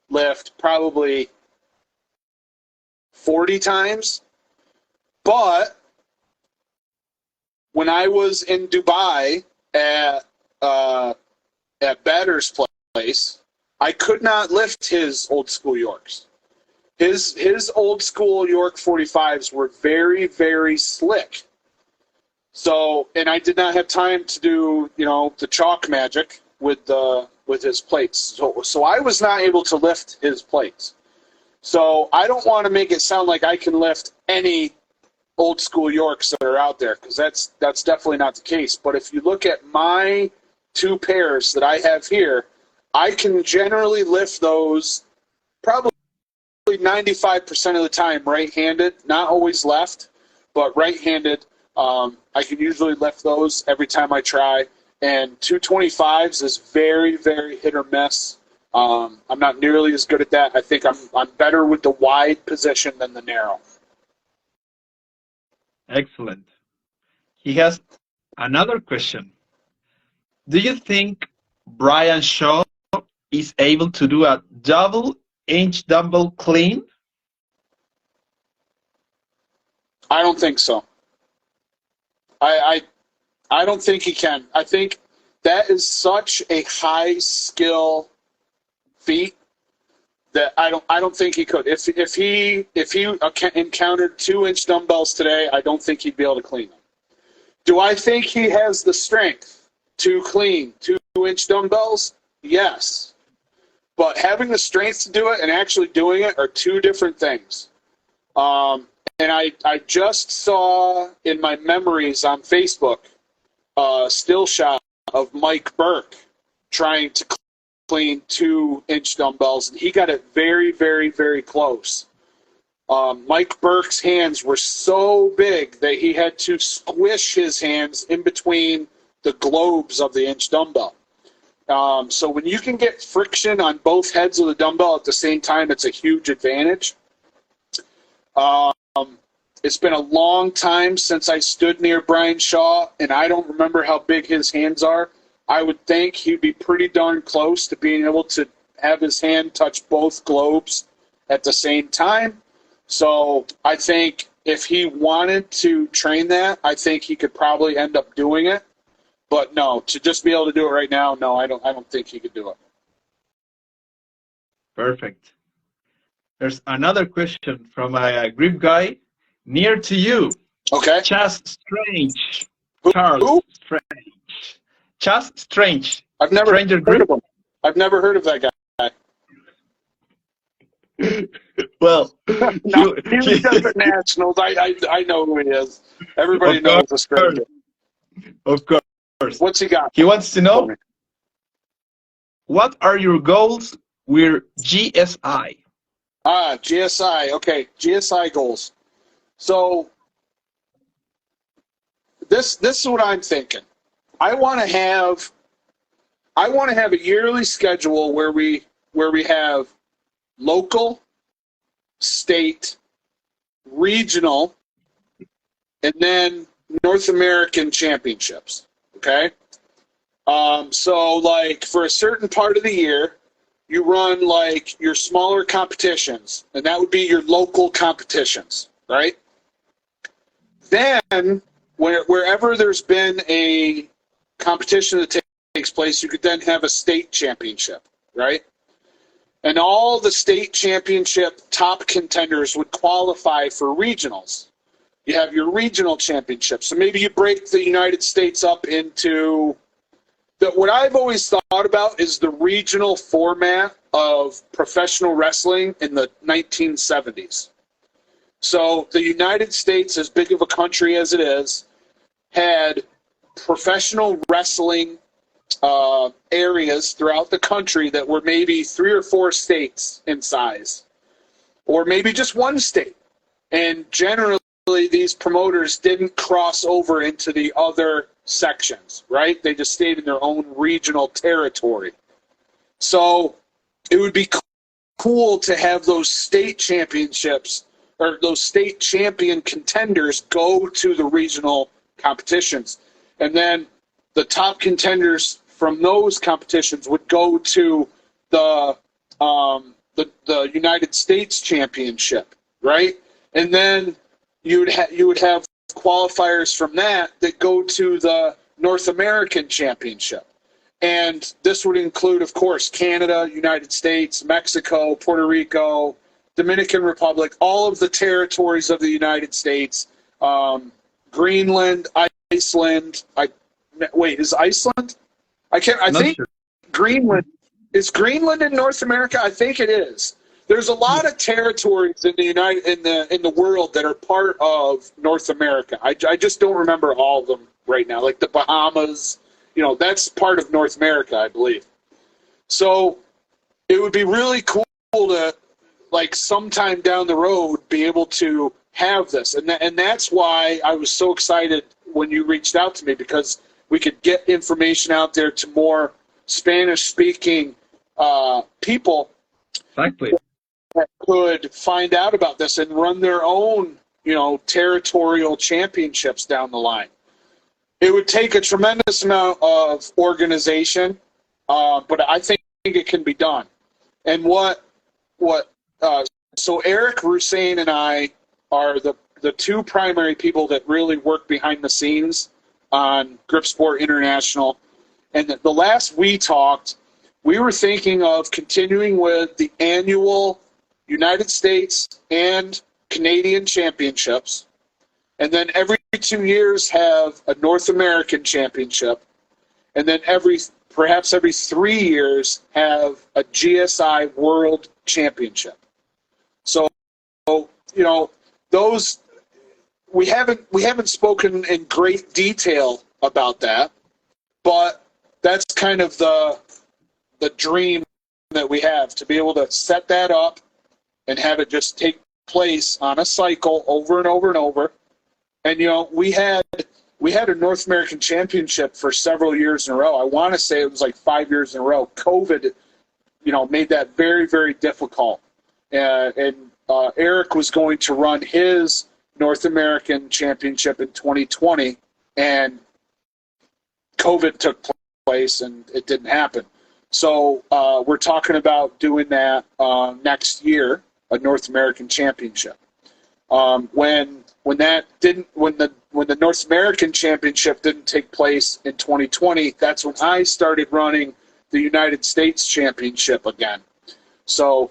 lift probably 40 times. But when I was in Dubai at Batter's place, I could not lift his old school Yorks. His old school York 45s were very, very slick. So, and I did not have time to do, the chalk magic with his plates. So I was not able to lift his plates. So I don't want to make it sound like I can lift any old school Yorks that are out there, because that's definitely not the case. But if you look at my 2 pairs that I have here, I can generally lift those probably 95% of the time right-handed, not always left, but right-handed. I can usually lift those every time I try. And 225s is very, very hit or miss. I'm not nearly as good at that. I think I'm better with the wide position than the narrow. Excellent. He has another question. Do you think Brian Shaw is able to do a double inch dumbbell clean? I don't think so. I don't think he can. I think that is such a high skill feat that I don't think he could. If he encountered 2-inch dumbbells today, I don't think he'd be able to clean them. Do I think he has the strength to clean 2-inch dumbbells? Yes. But having the strength to do it and actually doing it are two different things. And I just saw in my memories on Facebook a still shot of Mike Burke trying to clean 2-inch dumbbells, and he got it very, very, very close. Mike Burke's hands were so big that he had to squish his hands in between the globes of the inch dumbbell. So when you can get friction on both heads of the dumbbell at the same time, it's a huge advantage. It's been a long time since I stood near Brian Shaw, and I don't remember how big his hands are. I would think he'd be pretty darn close to being able to have his hand touch both globes at the same time. So I think if he wanted to train that, I think he could probably end up doing it. But no, to just be able to do it right now, no, I don't think he could do it. Perfect. There's another question from a grip guy near to you. Okay. Chas Strange. Who? Charles Strange. Chas Strange. I've never Stranger heard grip. of him. I've never heard of that guy. Well, No, he does at nationals. I know who he is. Everybody knows the stranger. Of course. What's he got? He wants to know, what are your goals with GSI? GSI. Okay, GSI goals. So this is what I'm thinking. I want to have a yearly schedule where we have local, state, regional, and then North American championships. Okay? So like for a certain part of the year, you run like your smaller competitions, and that would be your local competitions, right? Then wherever there's been a competition that takes place, you could then have a state championship, right? And all the state championship top contenders would qualify for regionals. You have your regional championships. So maybe you break the United States up into what I've always thought about is the regional format of professional wrestling in the 1970s. So the United States, as big of a country as it is, had professional wrestling areas throughout the country that were maybe 3 or 4 states in size, or maybe just one state. And generally, these promoters didn't cross over into the other sections, right? They just stayed in their own regional territory. So it would be cool to have those state championships or those state champion contenders go to the regional competitions. And then the top contenders from those competitions would go to the United States Championship, right? And then you would have qualifiers from that go to the North American Championship. And this would include, of course, Canada, United States, Mexico, Puerto Rico, Dominican Republic, all of the territories of the United States, Greenland, Iceland. Wait, is Iceland? I think sure. Greenland. Is Greenland in North America? I think it is. There's a lot of territories in the world that are part of North America. I just don't remember all of them right now. Like the Bahamas, that's part of North America, I believe. So it would be really cool to, like, sometime down the road, be able to have this, and that's why I was so excited when you reached out to me, because we could get information out there to more Spanish-speaking people. Exactly. That could find out about this and run their own, territorial championships down the line. It would take a tremendous amount of organization, but I think it can be done. And so Eric Rusain and I are the two primary people that really work behind the scenes on Gripsport International. And the last we talked, we were thinking of continuing with the annual United States and Canadian championships, and then every 2 years have a North American championship, and then perhaps every 3 years have a GSI World Championship. So, those we haven't spoken in great detail about that, but that's kind of the dream that we have, to be able to set that up and have it just take place on a cycle over and over and over. And we had a North American Championship for several years in a row. I want to say it was like 5 years in a row. COVID, made that very, very difficult. And Eric was going to run his North American Championship in 2020, and COVID took place and it didn't happen. So we're talking about doing that next year, a North American Championship. When the North American Championship didn't take place in 2020, that's when I started running the United States Championship again. So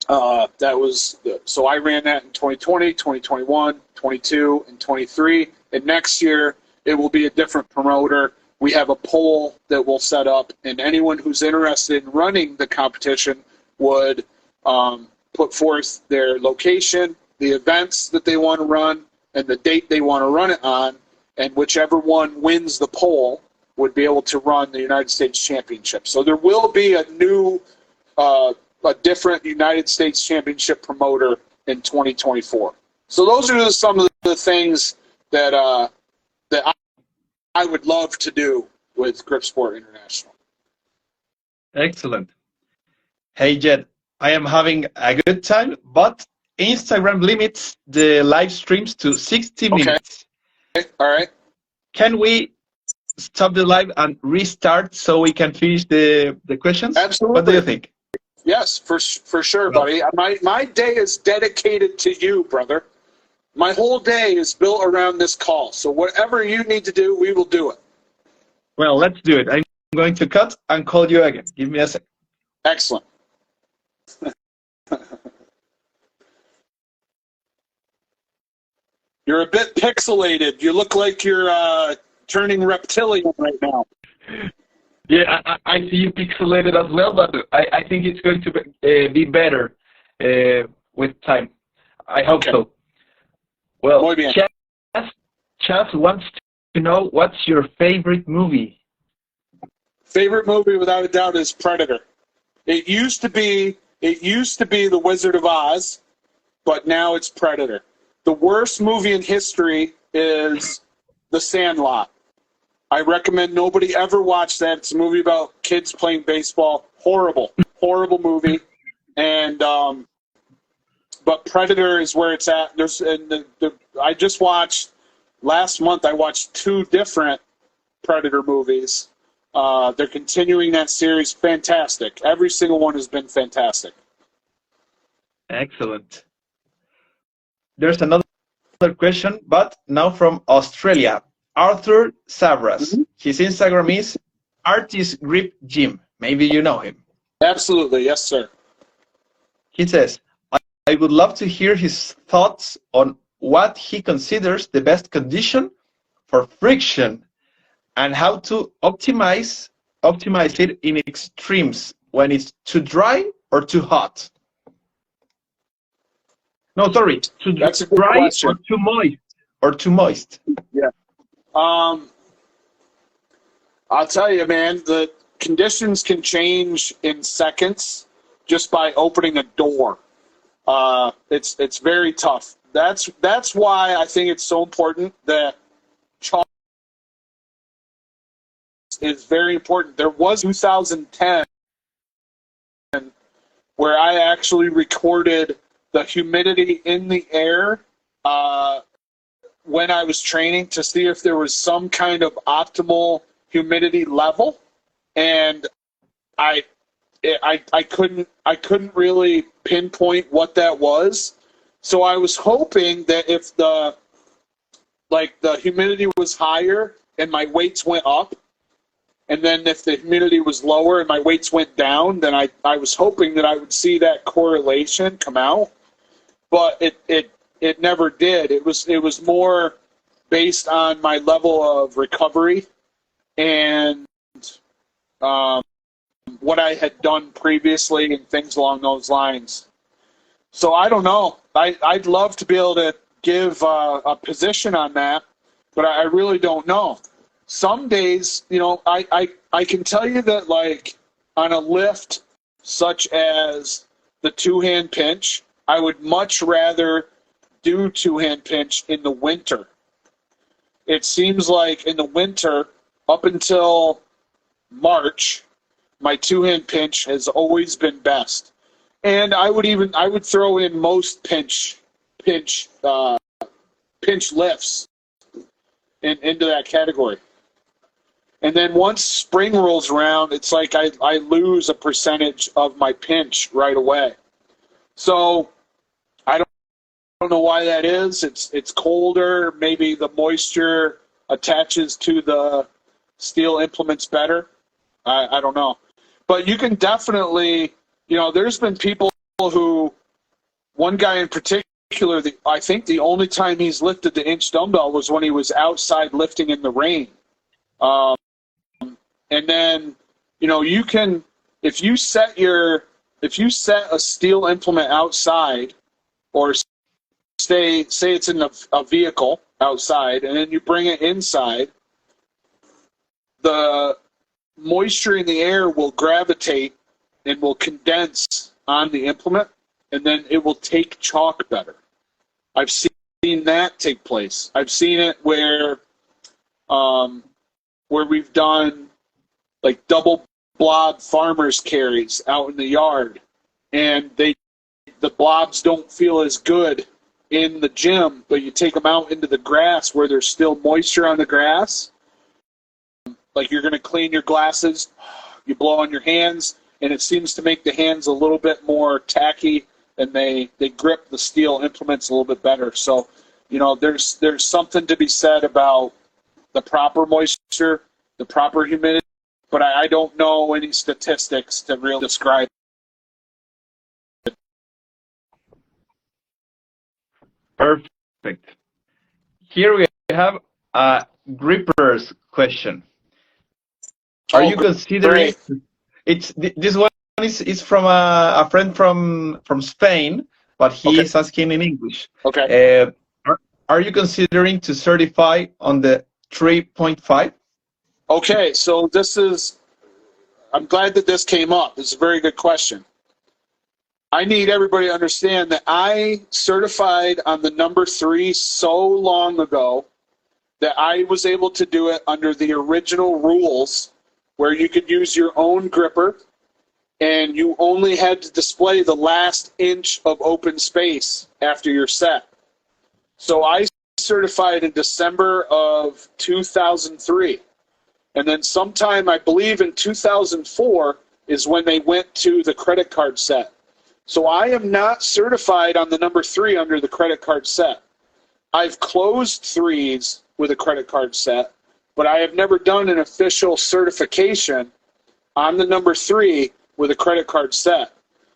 so I ran that in 2020, 2021, 22, and 23. And next year it will be a different promoter. We have a poll that we'll set up, and anyone who's interested in running the competition would put forth their location, the events that they want to run, and the date they want to run it on, and whichever one wins the poll would be able to run the United States Championship. So there will be a different United States Championship promoter in 2024. So those are some of the things that I would love to do with Gripsport International. Excellent. Hey, Jedd, I am having a good time, but Instagram limits the live streams to 60 minutes. Okay. All right. Can we stop the live and restart so we can finish the questions? Absolutely. What do you think? Yes, for sure, buddy. My day is dedicated to you, brother. My whole day is built around this call. So whatever you need to do, we will do it. Well, let's do it. I'm going to cut and call you again. Give me a sec. Excellent. You're a bit pixelated. You look like you're turning reptilian right now. Yeah, I see you pixelated as well, but I think it's going to be better with time. I hope so. Well, Chas wants to know, what's your favorite movie? Favorite movie, without a doubt, is Predator. It used to be The Wizard of Oz, but now it's Predator. The worst movie in history is The Sandlot. I recommend nobody ever watch that. It's a movie about kids playing baseball. Horrible movie. And but Predator is where it's at. I just watched last month. I watched 2 different Predator movies. They're continuing that series. Fantastic. Every single one has been fantastic. Excellent. There's another question, but now from Australia. Arthur Savras. Mm-hmm. His Instagram is Artist Grip Gym. Maybe you know him. Absolutely. Yes, sir. He says, I would love to hear his thoughts on what he considers the best condition for friction and how to optimize it in extremes, when it's too dry or too hot. No, sorry, too That's dry question. or too moist. Yeah. I'll tell you, man, the conditions can change in seconds just by opening a door. It's very tough. That's why I think it's so important that chalk is very important. There was 2010 where I actually recorded the humidity in the air when I was training to see if there was some kind of optimal humidity level, and I couldn't really pinpoint what that was, So I was hoping that if the humidity was higher and my weights went up, and then if the humidity was lower and my weights went down, then I was hoping that I would see that correlation come out. But it never did. It was more based on my level of recovery and what I had done previously and things along those lines. So I don't know. I'd love to be able to give a position on that, but I really don't know. Some days, I can tell you that, like, on a lift such as the two-hand pinch, I would much rather do two-hand pinch in the winter. It seems like in the winter, up until March, my two-hand pinch has always been best. And I would throw in most pinch lifts into that category. And then once spring rolls around, it's like I lose a percentage of my pinch right away. So I don't know why that is. It's colder. Maybe the moisture attaches to the steel implements better. I don't know. But you can definitely, there's been people who, one guy in particular, I think the only time he's lifted the inch dumbbell was when he was outside lifting in the rain. And then, you can, if you set a steel implement outside, or say it's in a vehicle outside, and then you bring it inside, the moisture in the air will gravitate and will condense on the implement, and then it will take chalk better. I've seen that take place. I've seen it where we've done like double blob farmers carries out in the yard, and the blobs don't feel as good in the gym, but you take them out into the grass where there's still moisture on the grass. Like, you're going to clean your glasses, you blow on your hands, and it seems to make the hands a little bit more tacky, and they grip the steel implements a little bit better. So, there's something to be said about the proper moisture, the proper humidity, but I don't know any statistics to really describe it. Perfect. Here we have a gripper's question. Are you considering? This one is from a friend from Spain, but he is asking in English. Okay. Are you considering to certify on the 3.5? Okay, so I'm glad that this came up. It's a very good question. I need everybody to understand that I certified on the number 3 so long ago that I was able to do it under the original rules, where you could use your own gripper and you only had to display the last inch of open space after your set. So I certified in December of 2003. And then sometime, I believe in 2004, is when they went to the credit card set. So I am not certified on the number 3 under the credit card set. I've closed threes with a credit card set, but I have never done an official certification on the number 3 with a credit card set.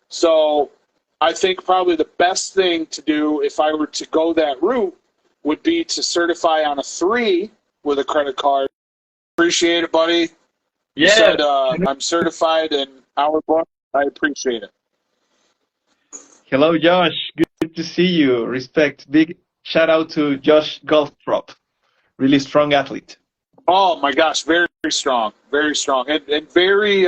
So I think probably the best thing to do if I were to go that route would be to certify on a 3 with a credit card. Appreciate it, buddy. You said I'm certified in our book. I appreciate it. Hello, Josh. Good to see you. Respect. Big shout out to Josh Golthrop. Really strong athlete. Oh my gosh, very, very strong, and very.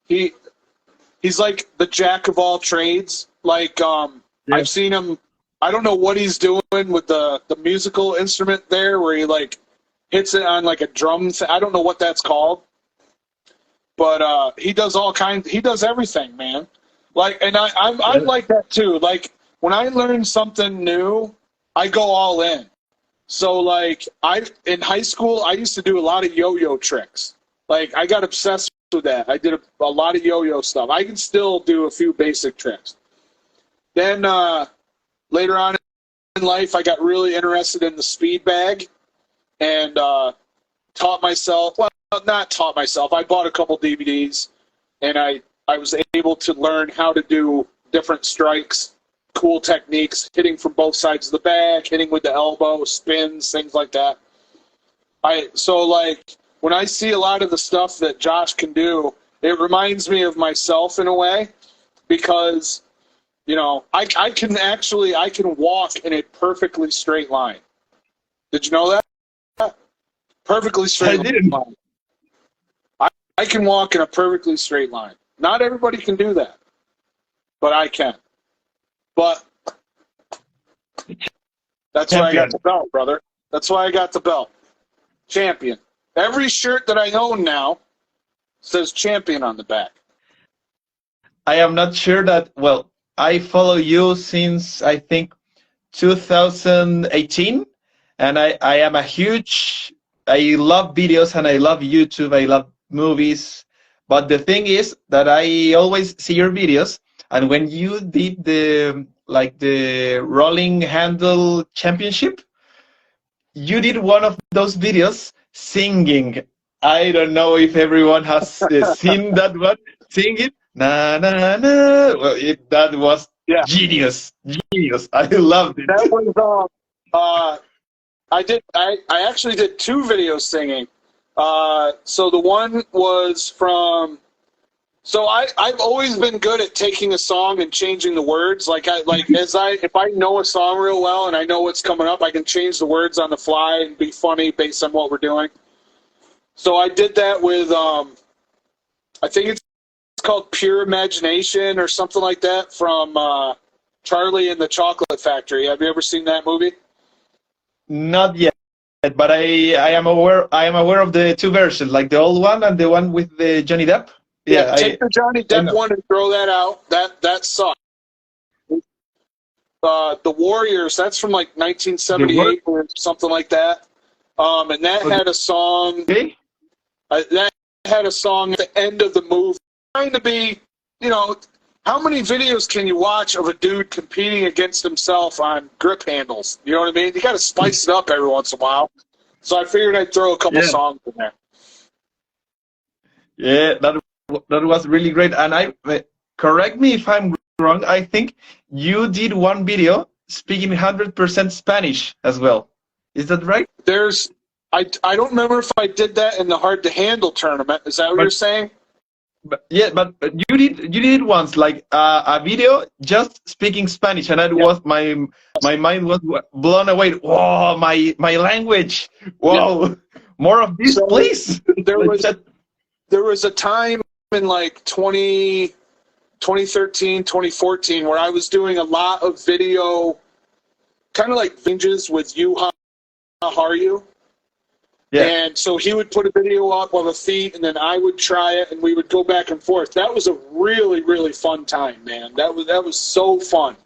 He's like the jack of all trades. Like I've seen him. I don't know what he's doing with the musical instrument there, where he like hits it on like a drum. I don't know what that's called, but he does all kinds. He does everything, man. Like, and I'm like that too. Like, when I learn something new, I go all in. So like in high school, I used to do a lot of yo-yo tricks. Like, I got obsessed with that. I did a lot of yo-yo stuff. I can still do a few basic tricks. Then later on in life, I got really interested in the speed bag and taught myself. Well, not taught myself. I bought a couple DVDs, and I was able to learn how to do different strikes, cool techniques, hitting from both sides of the bag, hitting with the elbow, spins, things like that. So like when I see a lot of the stuff that Josh can do, it reminds me of myself in a way, because you know I can walk in a perfectly straight line. Did you know that? Perfectly straight line. I can walk in a perfectly straight line. Not everybody can do that, but I can. But that's why I got the belt, brother. That's why I got the belt. Champion. Every shirt that I own now says champion on the back. I am not sure that, well, I follow you since, I think, 2018, and I am a huge, I love videos and I love YouTube, I love movies, but the thing is that I always see your videos, and when you did the rolling handle championship, you did one of those videos singing. I don't know if everyone has seen that one, singing. Na na na. Well, that was genius. I loved it. That was I actually did two videos singing. So the one was from. So I've always been good at taking a song and changing the words. If I know a song real well and I know what's coming up, I can change the words on the fly and be funny based on what we're doing. So I did that with I think it's called Pure Imagination or something like that from Charlie and the Chocolate Factory. Have you ever seen that movie? Not yet, but I am aware of the two versions, like the old one and the one with the Johnny Depp. Yeah, take the Johnny Depp one and throw that out. That sucked. The Warriors, that's from like 1978 or something like that. And that had a song. Okay. That had a song at the end of the movie. Trying to be, you know, how many videos can you watch of a dude competing against himself on grip handles? You know what I mean? You got to spice it up every once in a while. So I figured I'd throw a couple songs in there. Yeah, that was really great. And correct me if I'm wrong, I think you did one video speaking 100% Spanish as well. Is that right? I don't remember if I did that in the Hard to Handle tournament. Is that what you're saying? But you did once, like a video just speaking Spanish, and that was my mind was blown away. Whoa, my language! Whoa, more of this, please. There was a time in like 2013, 2014 where I was doing a lot of video, kind of like binges with you. How are you? Yeah. And so he would put a video up of a feat, and then I would try it, and we would go back and forth. That was a really, really fun time, man. That was so fun.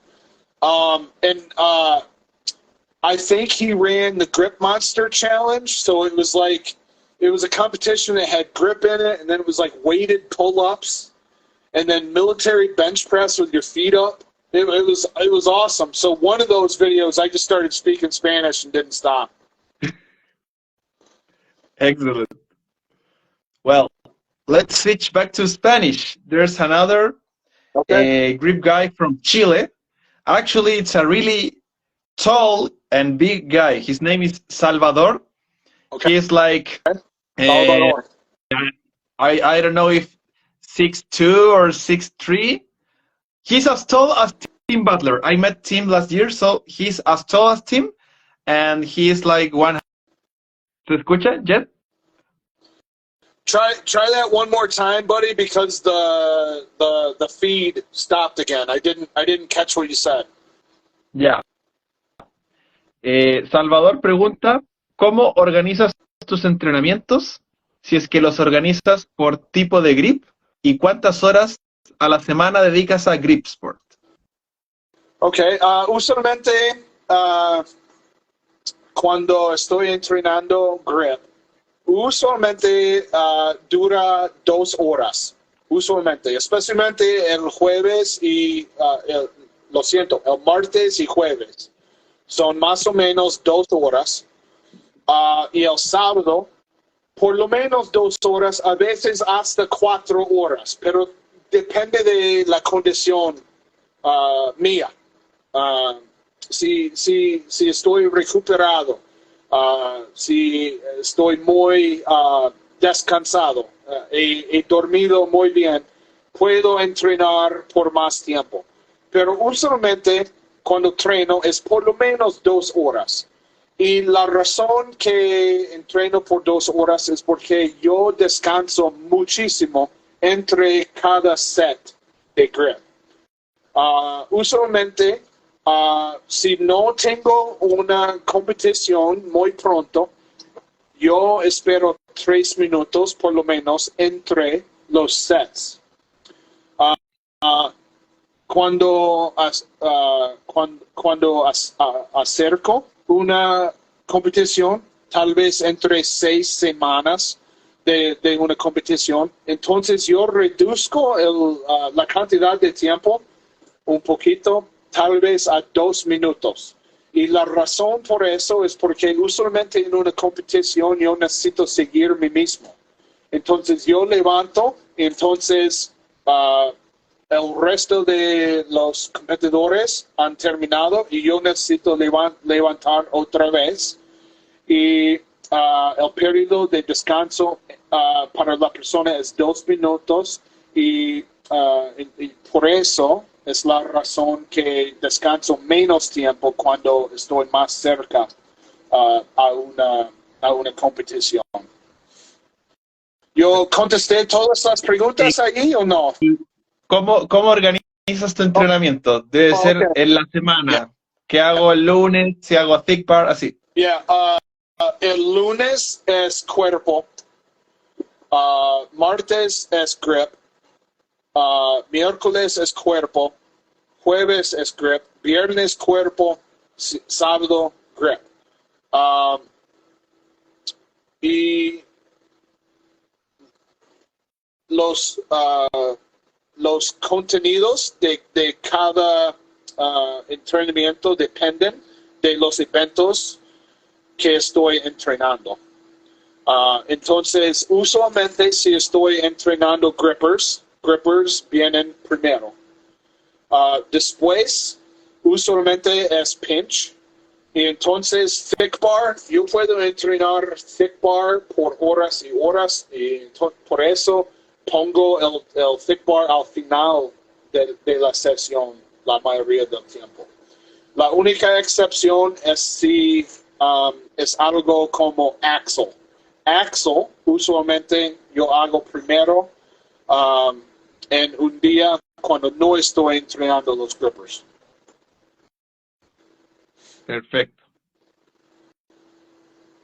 I think he ran the Grip Monster Challenge, so it was a competition that had grip in it, and then it was like weighted pull-ups, and then military bench press with your feet up. It was awesome. So one of those videos, I just started speaking Spanish and didn't stop. Excellent. Well, let's switch back to Spanish. There's another grip guy from Chile. Actually, it's a really tall and big guy. His name is Salvador. Okay. He's like, I don't know if 6'2" or 6'3". He's as tall as Tim Butler. I met Tim last year, so he's as tall as Tim, and he's like 100. ¿Se escucha, Jedd? Try that one more time, buddy, because the feed stopped again. I didn't catch what you said. Ya. Salvador pregunta, ¿cómo organizas tus entrenamientos? Si es que los organizas por tipo de grip, ¿y cuántas horas a la semana dedicas a Gripsport? Okay, usualmente cuando estoy entrenando grip, usualmente dura 2 horas, usualmente, especialmente el jueves y lo siento, el martes y jueves. Son más o menos 2 horas. Y el sábado, por lo menos 2 horas, a veces hasta 4 horas, pero depende de la condición mía. Si estoy recuperado, si estoy muy descansado, he dormido muy bien, puedo entrenar por más tiempo. Pero usualmente cuando entreno es por lo menos 2 horas. Y la razón que entreno por 2 horas es porque yo descanso muchísimo entre cada set de grip. Usualmente, si no tengo una competición muy pronto, yo espero 3 minutos por lo menos entre los sets. Cuando acerco una competición, tal vez entre 6 semanas de una competición, entonces yo reduzco la cantidad de tiempo un poquito, tal vez a 2 minutos. Y la razón por eso es porque usualmente en una competición yo necesito seguir mí mismo. Entonces yo levanto, entonces el resto de los competidores han terminado y yo necesito levantar otra vez. Y el periodo de descanso para la persona es 2 minutos y por eso es la razón que descanso menos tiempo cuando estoy más cerca a una competición. ¿Yo contesté todas las preguntas ahí o no? ¿Cómo organizas tu entrenamiento? Debe ser en la semana. ¿Qué hago el lunes? Si hago thick bar, así. El lunes es cuerpo. Martes es grip. Miércoles es cuerpo. Jueves es grip. Viernes cuerpo. Sábado grip. Y los contenidos de cada entrenamiento dependen de los eventos que estoy entrenando. Entonces, usualmente si estoy entrenando grippers vienen primero. Después, usualmente es pinch. Y entonces, thick bar, yo puedo entrenar thick bar por horas y horas. Y por eso pongo el thick bar al final de la sesión la mayoría del tiempo. La única excepción es si es algo como axle. Axle, usualmente yo hago primero en un día cuando no estoy entrenando los grippers. Perfecto.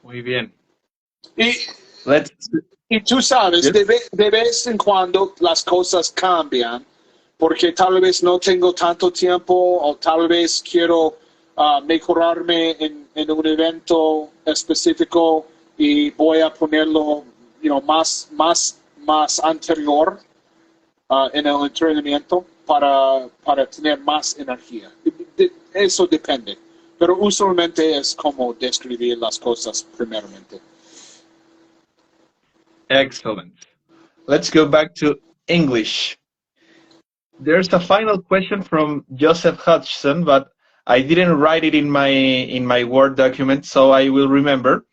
Muy bien. Y tú sabes, de vez en cuando las cosas cambian, porque tal vez no tengo tanto tiempo o tal vez quiero mejorarme en un evento específico y voy a ponerlo más anterior en el entrenamiento para tener más energía. Eso depende. Pero usualmente es como describir las cosas primeramente. Excellent. Let's go back to English. There's a final question from Joseph Hutchison, but I didn't write it in my Word document, so I will remember.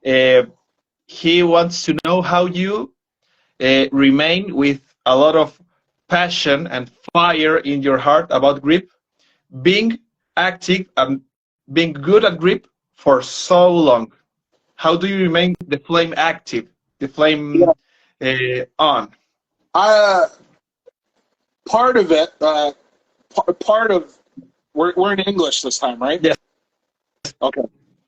He wants to know how you remain with a lot of passion and fire in your heart about grip, being active and being good at grip for so long. How do you remain the flame active, the flame on? Part of it, we're in English this time, right? Yes. Okay.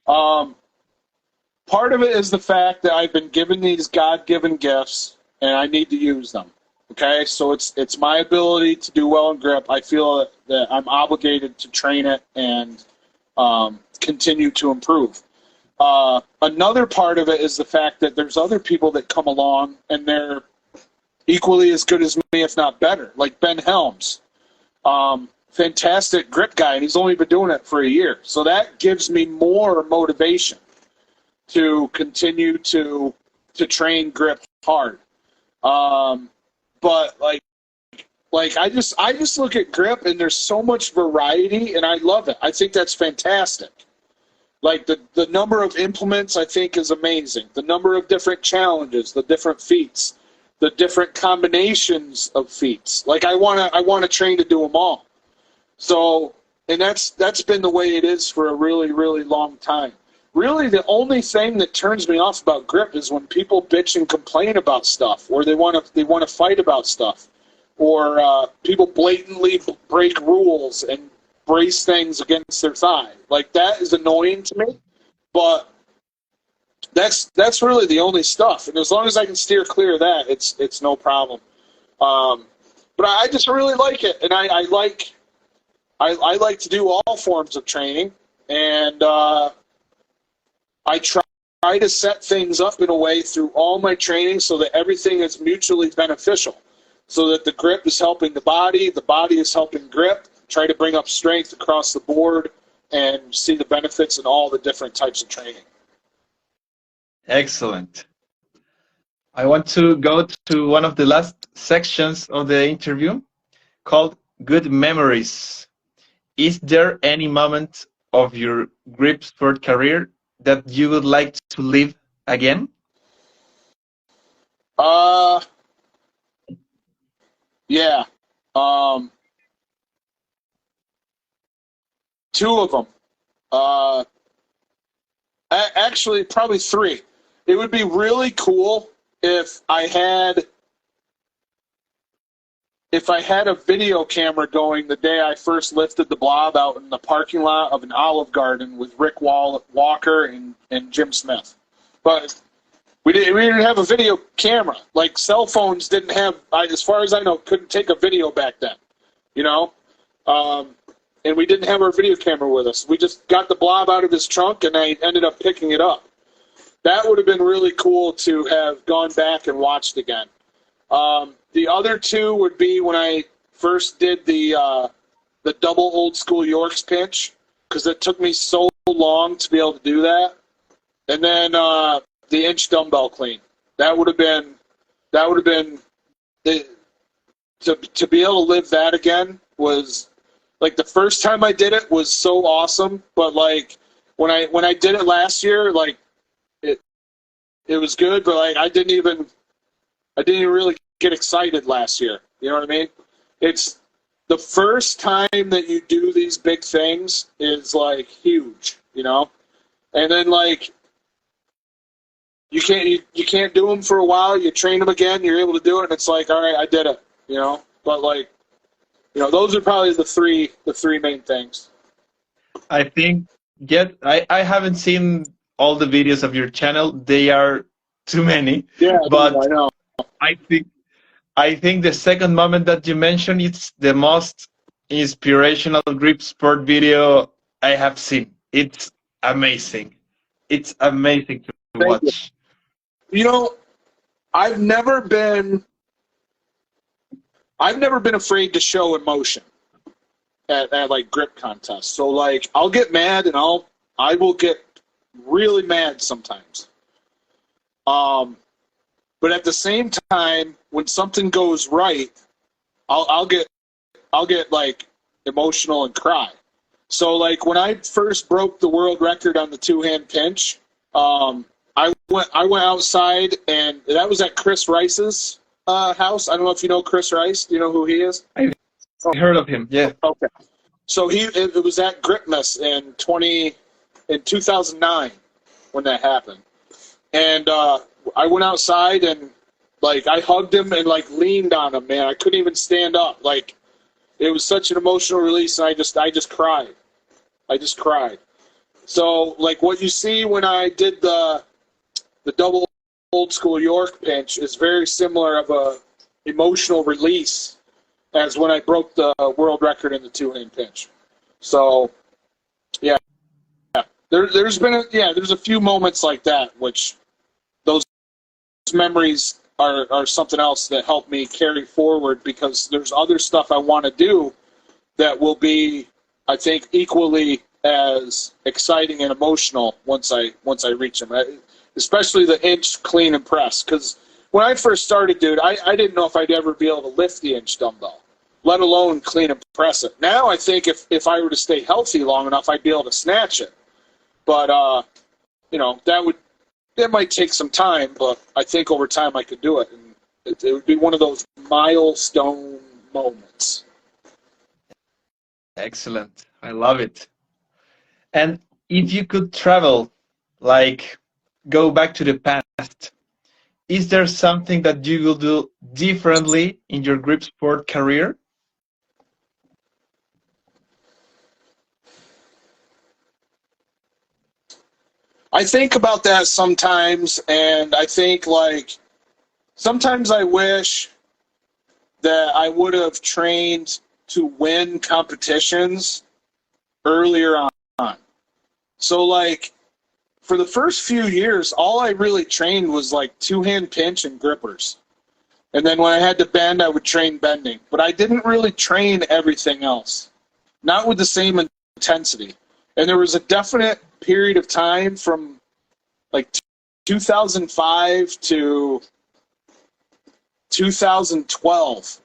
Part of it is the fact that I've been given these God-given gifts and I need to use them. Okay, so it's my ability to do well in grip. I feel that I'm obligated to train it and continue to improve. Another part of it is the fact that there's other people that come along and they're equally as good as me, if not better, like Ben Helms. fantastic grip guy, and he's only been doing it for a year. So that gives me more motivation to continue to train grip hard. But I just look at grip, and there's so much variety, and I love it. I think that's fantastic. Like the number of implements, I think, is amazing. The number of different challenges, the different feats, the different combinations of feats. Like I wanna train to do them all. So, and that's been the way it is for a really, really long time. Really, the only thing that turns me off about grip is when people bitch and complain about stuff, or they want to fight about stuff, or people blatantly break rules and brace things against their thigh. Like, that is annoying to me, but that's really the only stuff. And as long as I can steer clear of that, it's no problem. But I just really like it, and I like to do all forms of training, and I try to set things up in a way through all my training so that everything is mutually beneficial, so that the grip is helping the body is helping grip. Try to bring up strength across the board and see the benefits in all the different types of training. Excellent. I want to go to one of the last sections of the interview called Good Memories. Is there any moment of your Gripsport career that you would like to live again? Yeah. Two of them. Actually, probably three. It would be really cool if I had a video camera going the day I first lifted the blob out in the parking lot of an Olive Garden with Rick Walker and Jim Smith. But we didn't have a video camera. Like, cell phones didn't have, as far as I know, couldn't take a video back then, you know? And we didn't have our video camera with us. We just got the blob out of his trunk, and I ended up picking it up. That would have been really cool to have gone back and watched again. The other two would be when I first did the double old school Yorks pinch, because it took me so long to be able to do that. And then the inch dumbbell clean. That would have been to be able to live that again was, like, the first time I did it was so awesome, but like when I did it last year, like it was good, but like I didn't even really get excited last year. You know what I mean? It's the first time that you do these big things is like huge, you know? And then like you can't do them for a while, you train them again, you're able to do it, and it's like, all right, I did it, you know? But like, you know, those are probably the three main things. I think, I haven't seen all the videos of your channel. They are too many. Yeah, but I know. I think the second moment that you mentioned, it's the most inspirational Gripsport video I have seen. It's amazing. It's amazing to watch. You know, I've never been afraid to show emotion at like grip contests. So like I'll get mad, and I will get really mad sometimes. But at the same time, when something goes right, I'll get like emotional and cry. So like when I first broke the world record on the two-hand pinch, I went outside, and that was at Chris Rice's house. I don't know if you know Chris Rice. Do you know who he is? I heard of him. Yeah. Okay. So it was at Gripmas in 2009 when that happened, and I went outside and like I hugged him and like leaned on him. Man, I couldn't even stand up. Like it was such an emotional release, and I just cried. I just cried. So like what you see when I did the double old school York pinch is very similar of a emotional release as when I broke the world record in the two-hand pinch. So yeah. There's a few moments like that, which those memories are something else that help me carry forward, because there's other stuff I want to do that will be, I think, equally as exciting and emotional once I reach them. Especially the inch clean and press, because when I first started, dude, I didn't know if I'd ever be able to lift the inch dumbbell, let alone clean and press it. Now I think if I were to stay healthy long enough, I'd be able to snatch it. But you know, that might take some time, but I think over time I could do it, and it would be one of those milestone moments. Excellent. I love it. And if you could travel, like go back to the past, is there something that you will do differently in your Gripsport career? I think about that sometimes, and I think, like, sometimes I wish that I would have trained to win competitions earlier on. So, like, for the first few years, all I really trained was, like, two-hand pinch and grippers. And then when I had to bend, I would train bending. But I didn't really train everything else, not with the same intensity. And there was a definite period of time from, like, 2005 to 2012,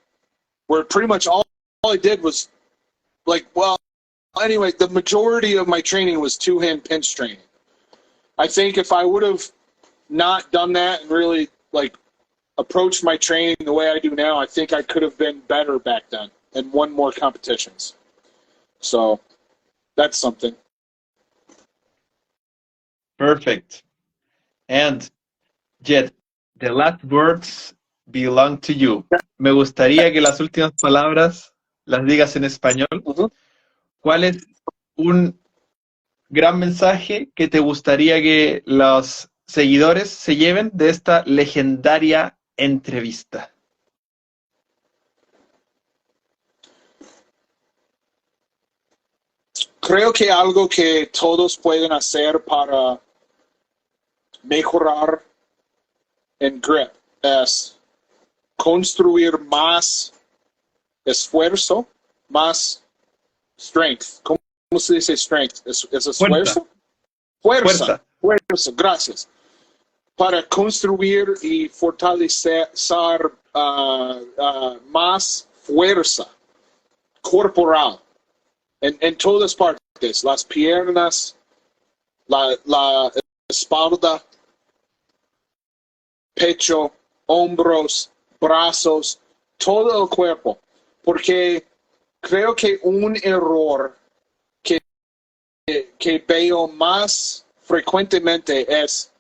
where pretty much all I did was, like, well, anyway, the majority of my training was two-hand pinch training. I think if I would have not done that and really, like, approached my training the way I do now, I think I could have been better back then and won more competitions. So that's something. Perfect. And Jedd, the last words belong to you. Me gustaría que las últimas palabras las digas en español. ¿Cuál es un gran mensaje que te gustaría que los seguidores se lleven de esta legendaria entrevista? Creo que algo que todos pueden hacer para mejorar en grip es construir más esfuerzo, más strength. ¿Cómo se dice strength? ¿Es esfuerzo? Fuerza. Gracias. Para construir y fortalecer más fuerza corporal en todas partes, las piernas, la espalda, pecho, hombros, brazos, todo el cuerpo, porque creo que un error que veo más frecuentemente es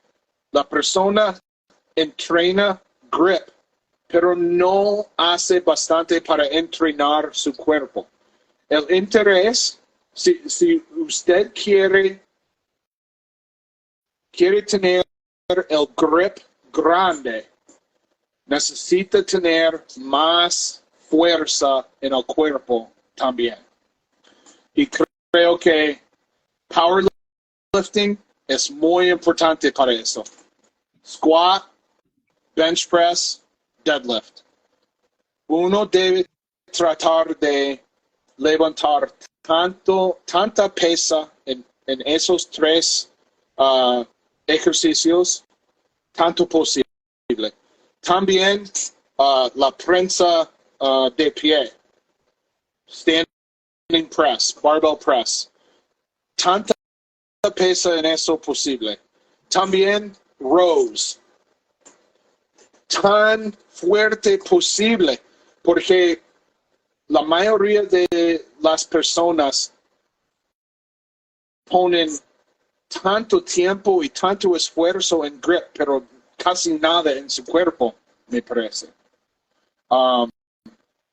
la persona entrena grip, pero no hace bastante para entrenar su cuerpo. El interés, si usted quiere tener el grip grande, necesita tener más fuerza en el cuerpo también. Y creo que powerlifting es muy importante para eso. Squat, bench press, deadlift. Uno debe tratar de levantar tanta pesa en esos tres ejercicios, tanto posible. También la prensa de pie, standing press, barbell press. Tanta pesa en eso posible. También rows. Tan fuerte posible, porque la mayoría de las personas ponen tanto tiempo y tanto esfuerzo en grip, pero casi nada en su cuerpo, me parece.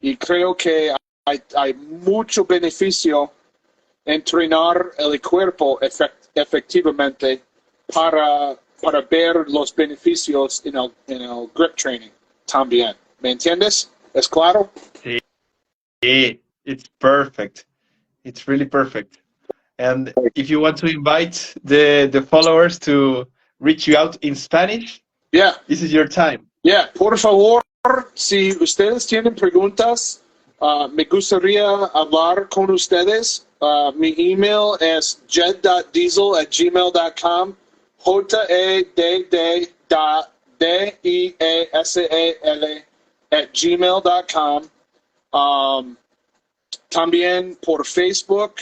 Y creo que hay mucho beneficio en entrenar el cuerpo efectivamente para ver los beneficios en el grip training también. ¿Me entiendes? ¿Es claro? Sí. It's perfect. It's really perfect. And if you want to invite the followers to reach you out in Spanish, yeah, this is your time. Yeah, por favor, si ustedes tienen preguntas, Me gustaría hablar con ustedes. Mi email es jedd.diesel@gmail.com. JEDD.DESAL@gmail.com. También por Facebook,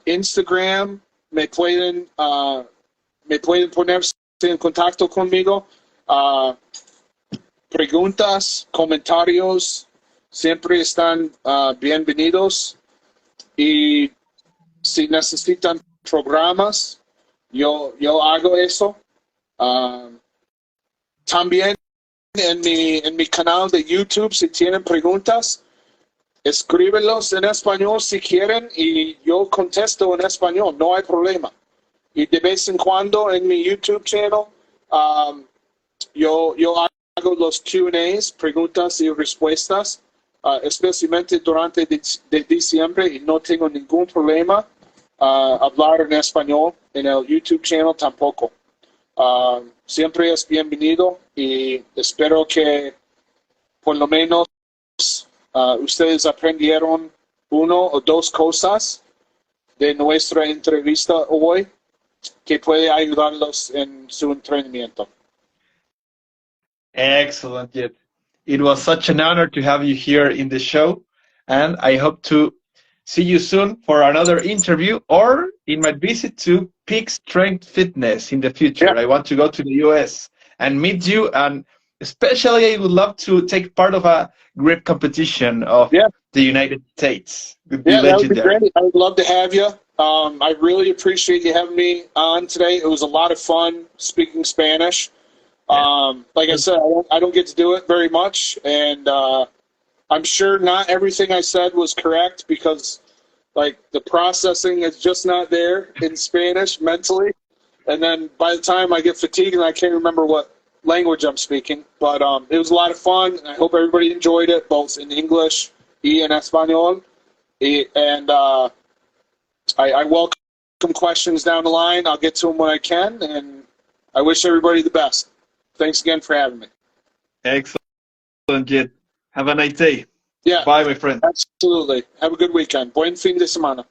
Instagram, me pueden ponerse en contacto conmigo. Preguntas, comentarios, siempre están bienvenidos. Y si necesitan programas, yo hago eso. También en mi canal de YouTube, si tienen preguntas, escríbelos en español si quieren y yo contesto en español, no hay problema. Y de vez en cuando en mi YouTube channel, yo hago los Q&As, preguntas y respuestas, especialmente durante de diciembre, y no tengo ningún problema hablar en español en el YouTube channel tampoco. Siempre es bienvenido y espero que por lo menos ustedes aprendieron uno o dos cosas de nuestra entrevista hoy que puede ayudarlos en su entrenamiento. Excellent, Jedd. It was such an honor to have you here in the show, and I hope to see you soon for another interview or in my visit to Peak Strength Fitness in the future. Yeah. I want to go to the US and meet you, and especially I would love to take part of a grip competition of the United States. Would be that would be legendary. great. I would love to have you. I really appreciate you having me on today. It was a lot of fun speaking Spanish. Like I said, I don't get to do it very much, and I'm sure not everything I said was correct because, like, the processing is just not there in Spanish mentally. And then by the time I get fatigued and I can't remember what language I'm speaking, but it was a lot of fun. And I hope everybody enjoyed it, both in English and en español. And I welcome questions down the line. I'll get to them when I can, and I wish everybody the best. Thanks again for having me. Excellent, Jedd. Have a nice day. Yeah. Bye, my friend. Absolutely. Have a good weekend. Buen fin de semana.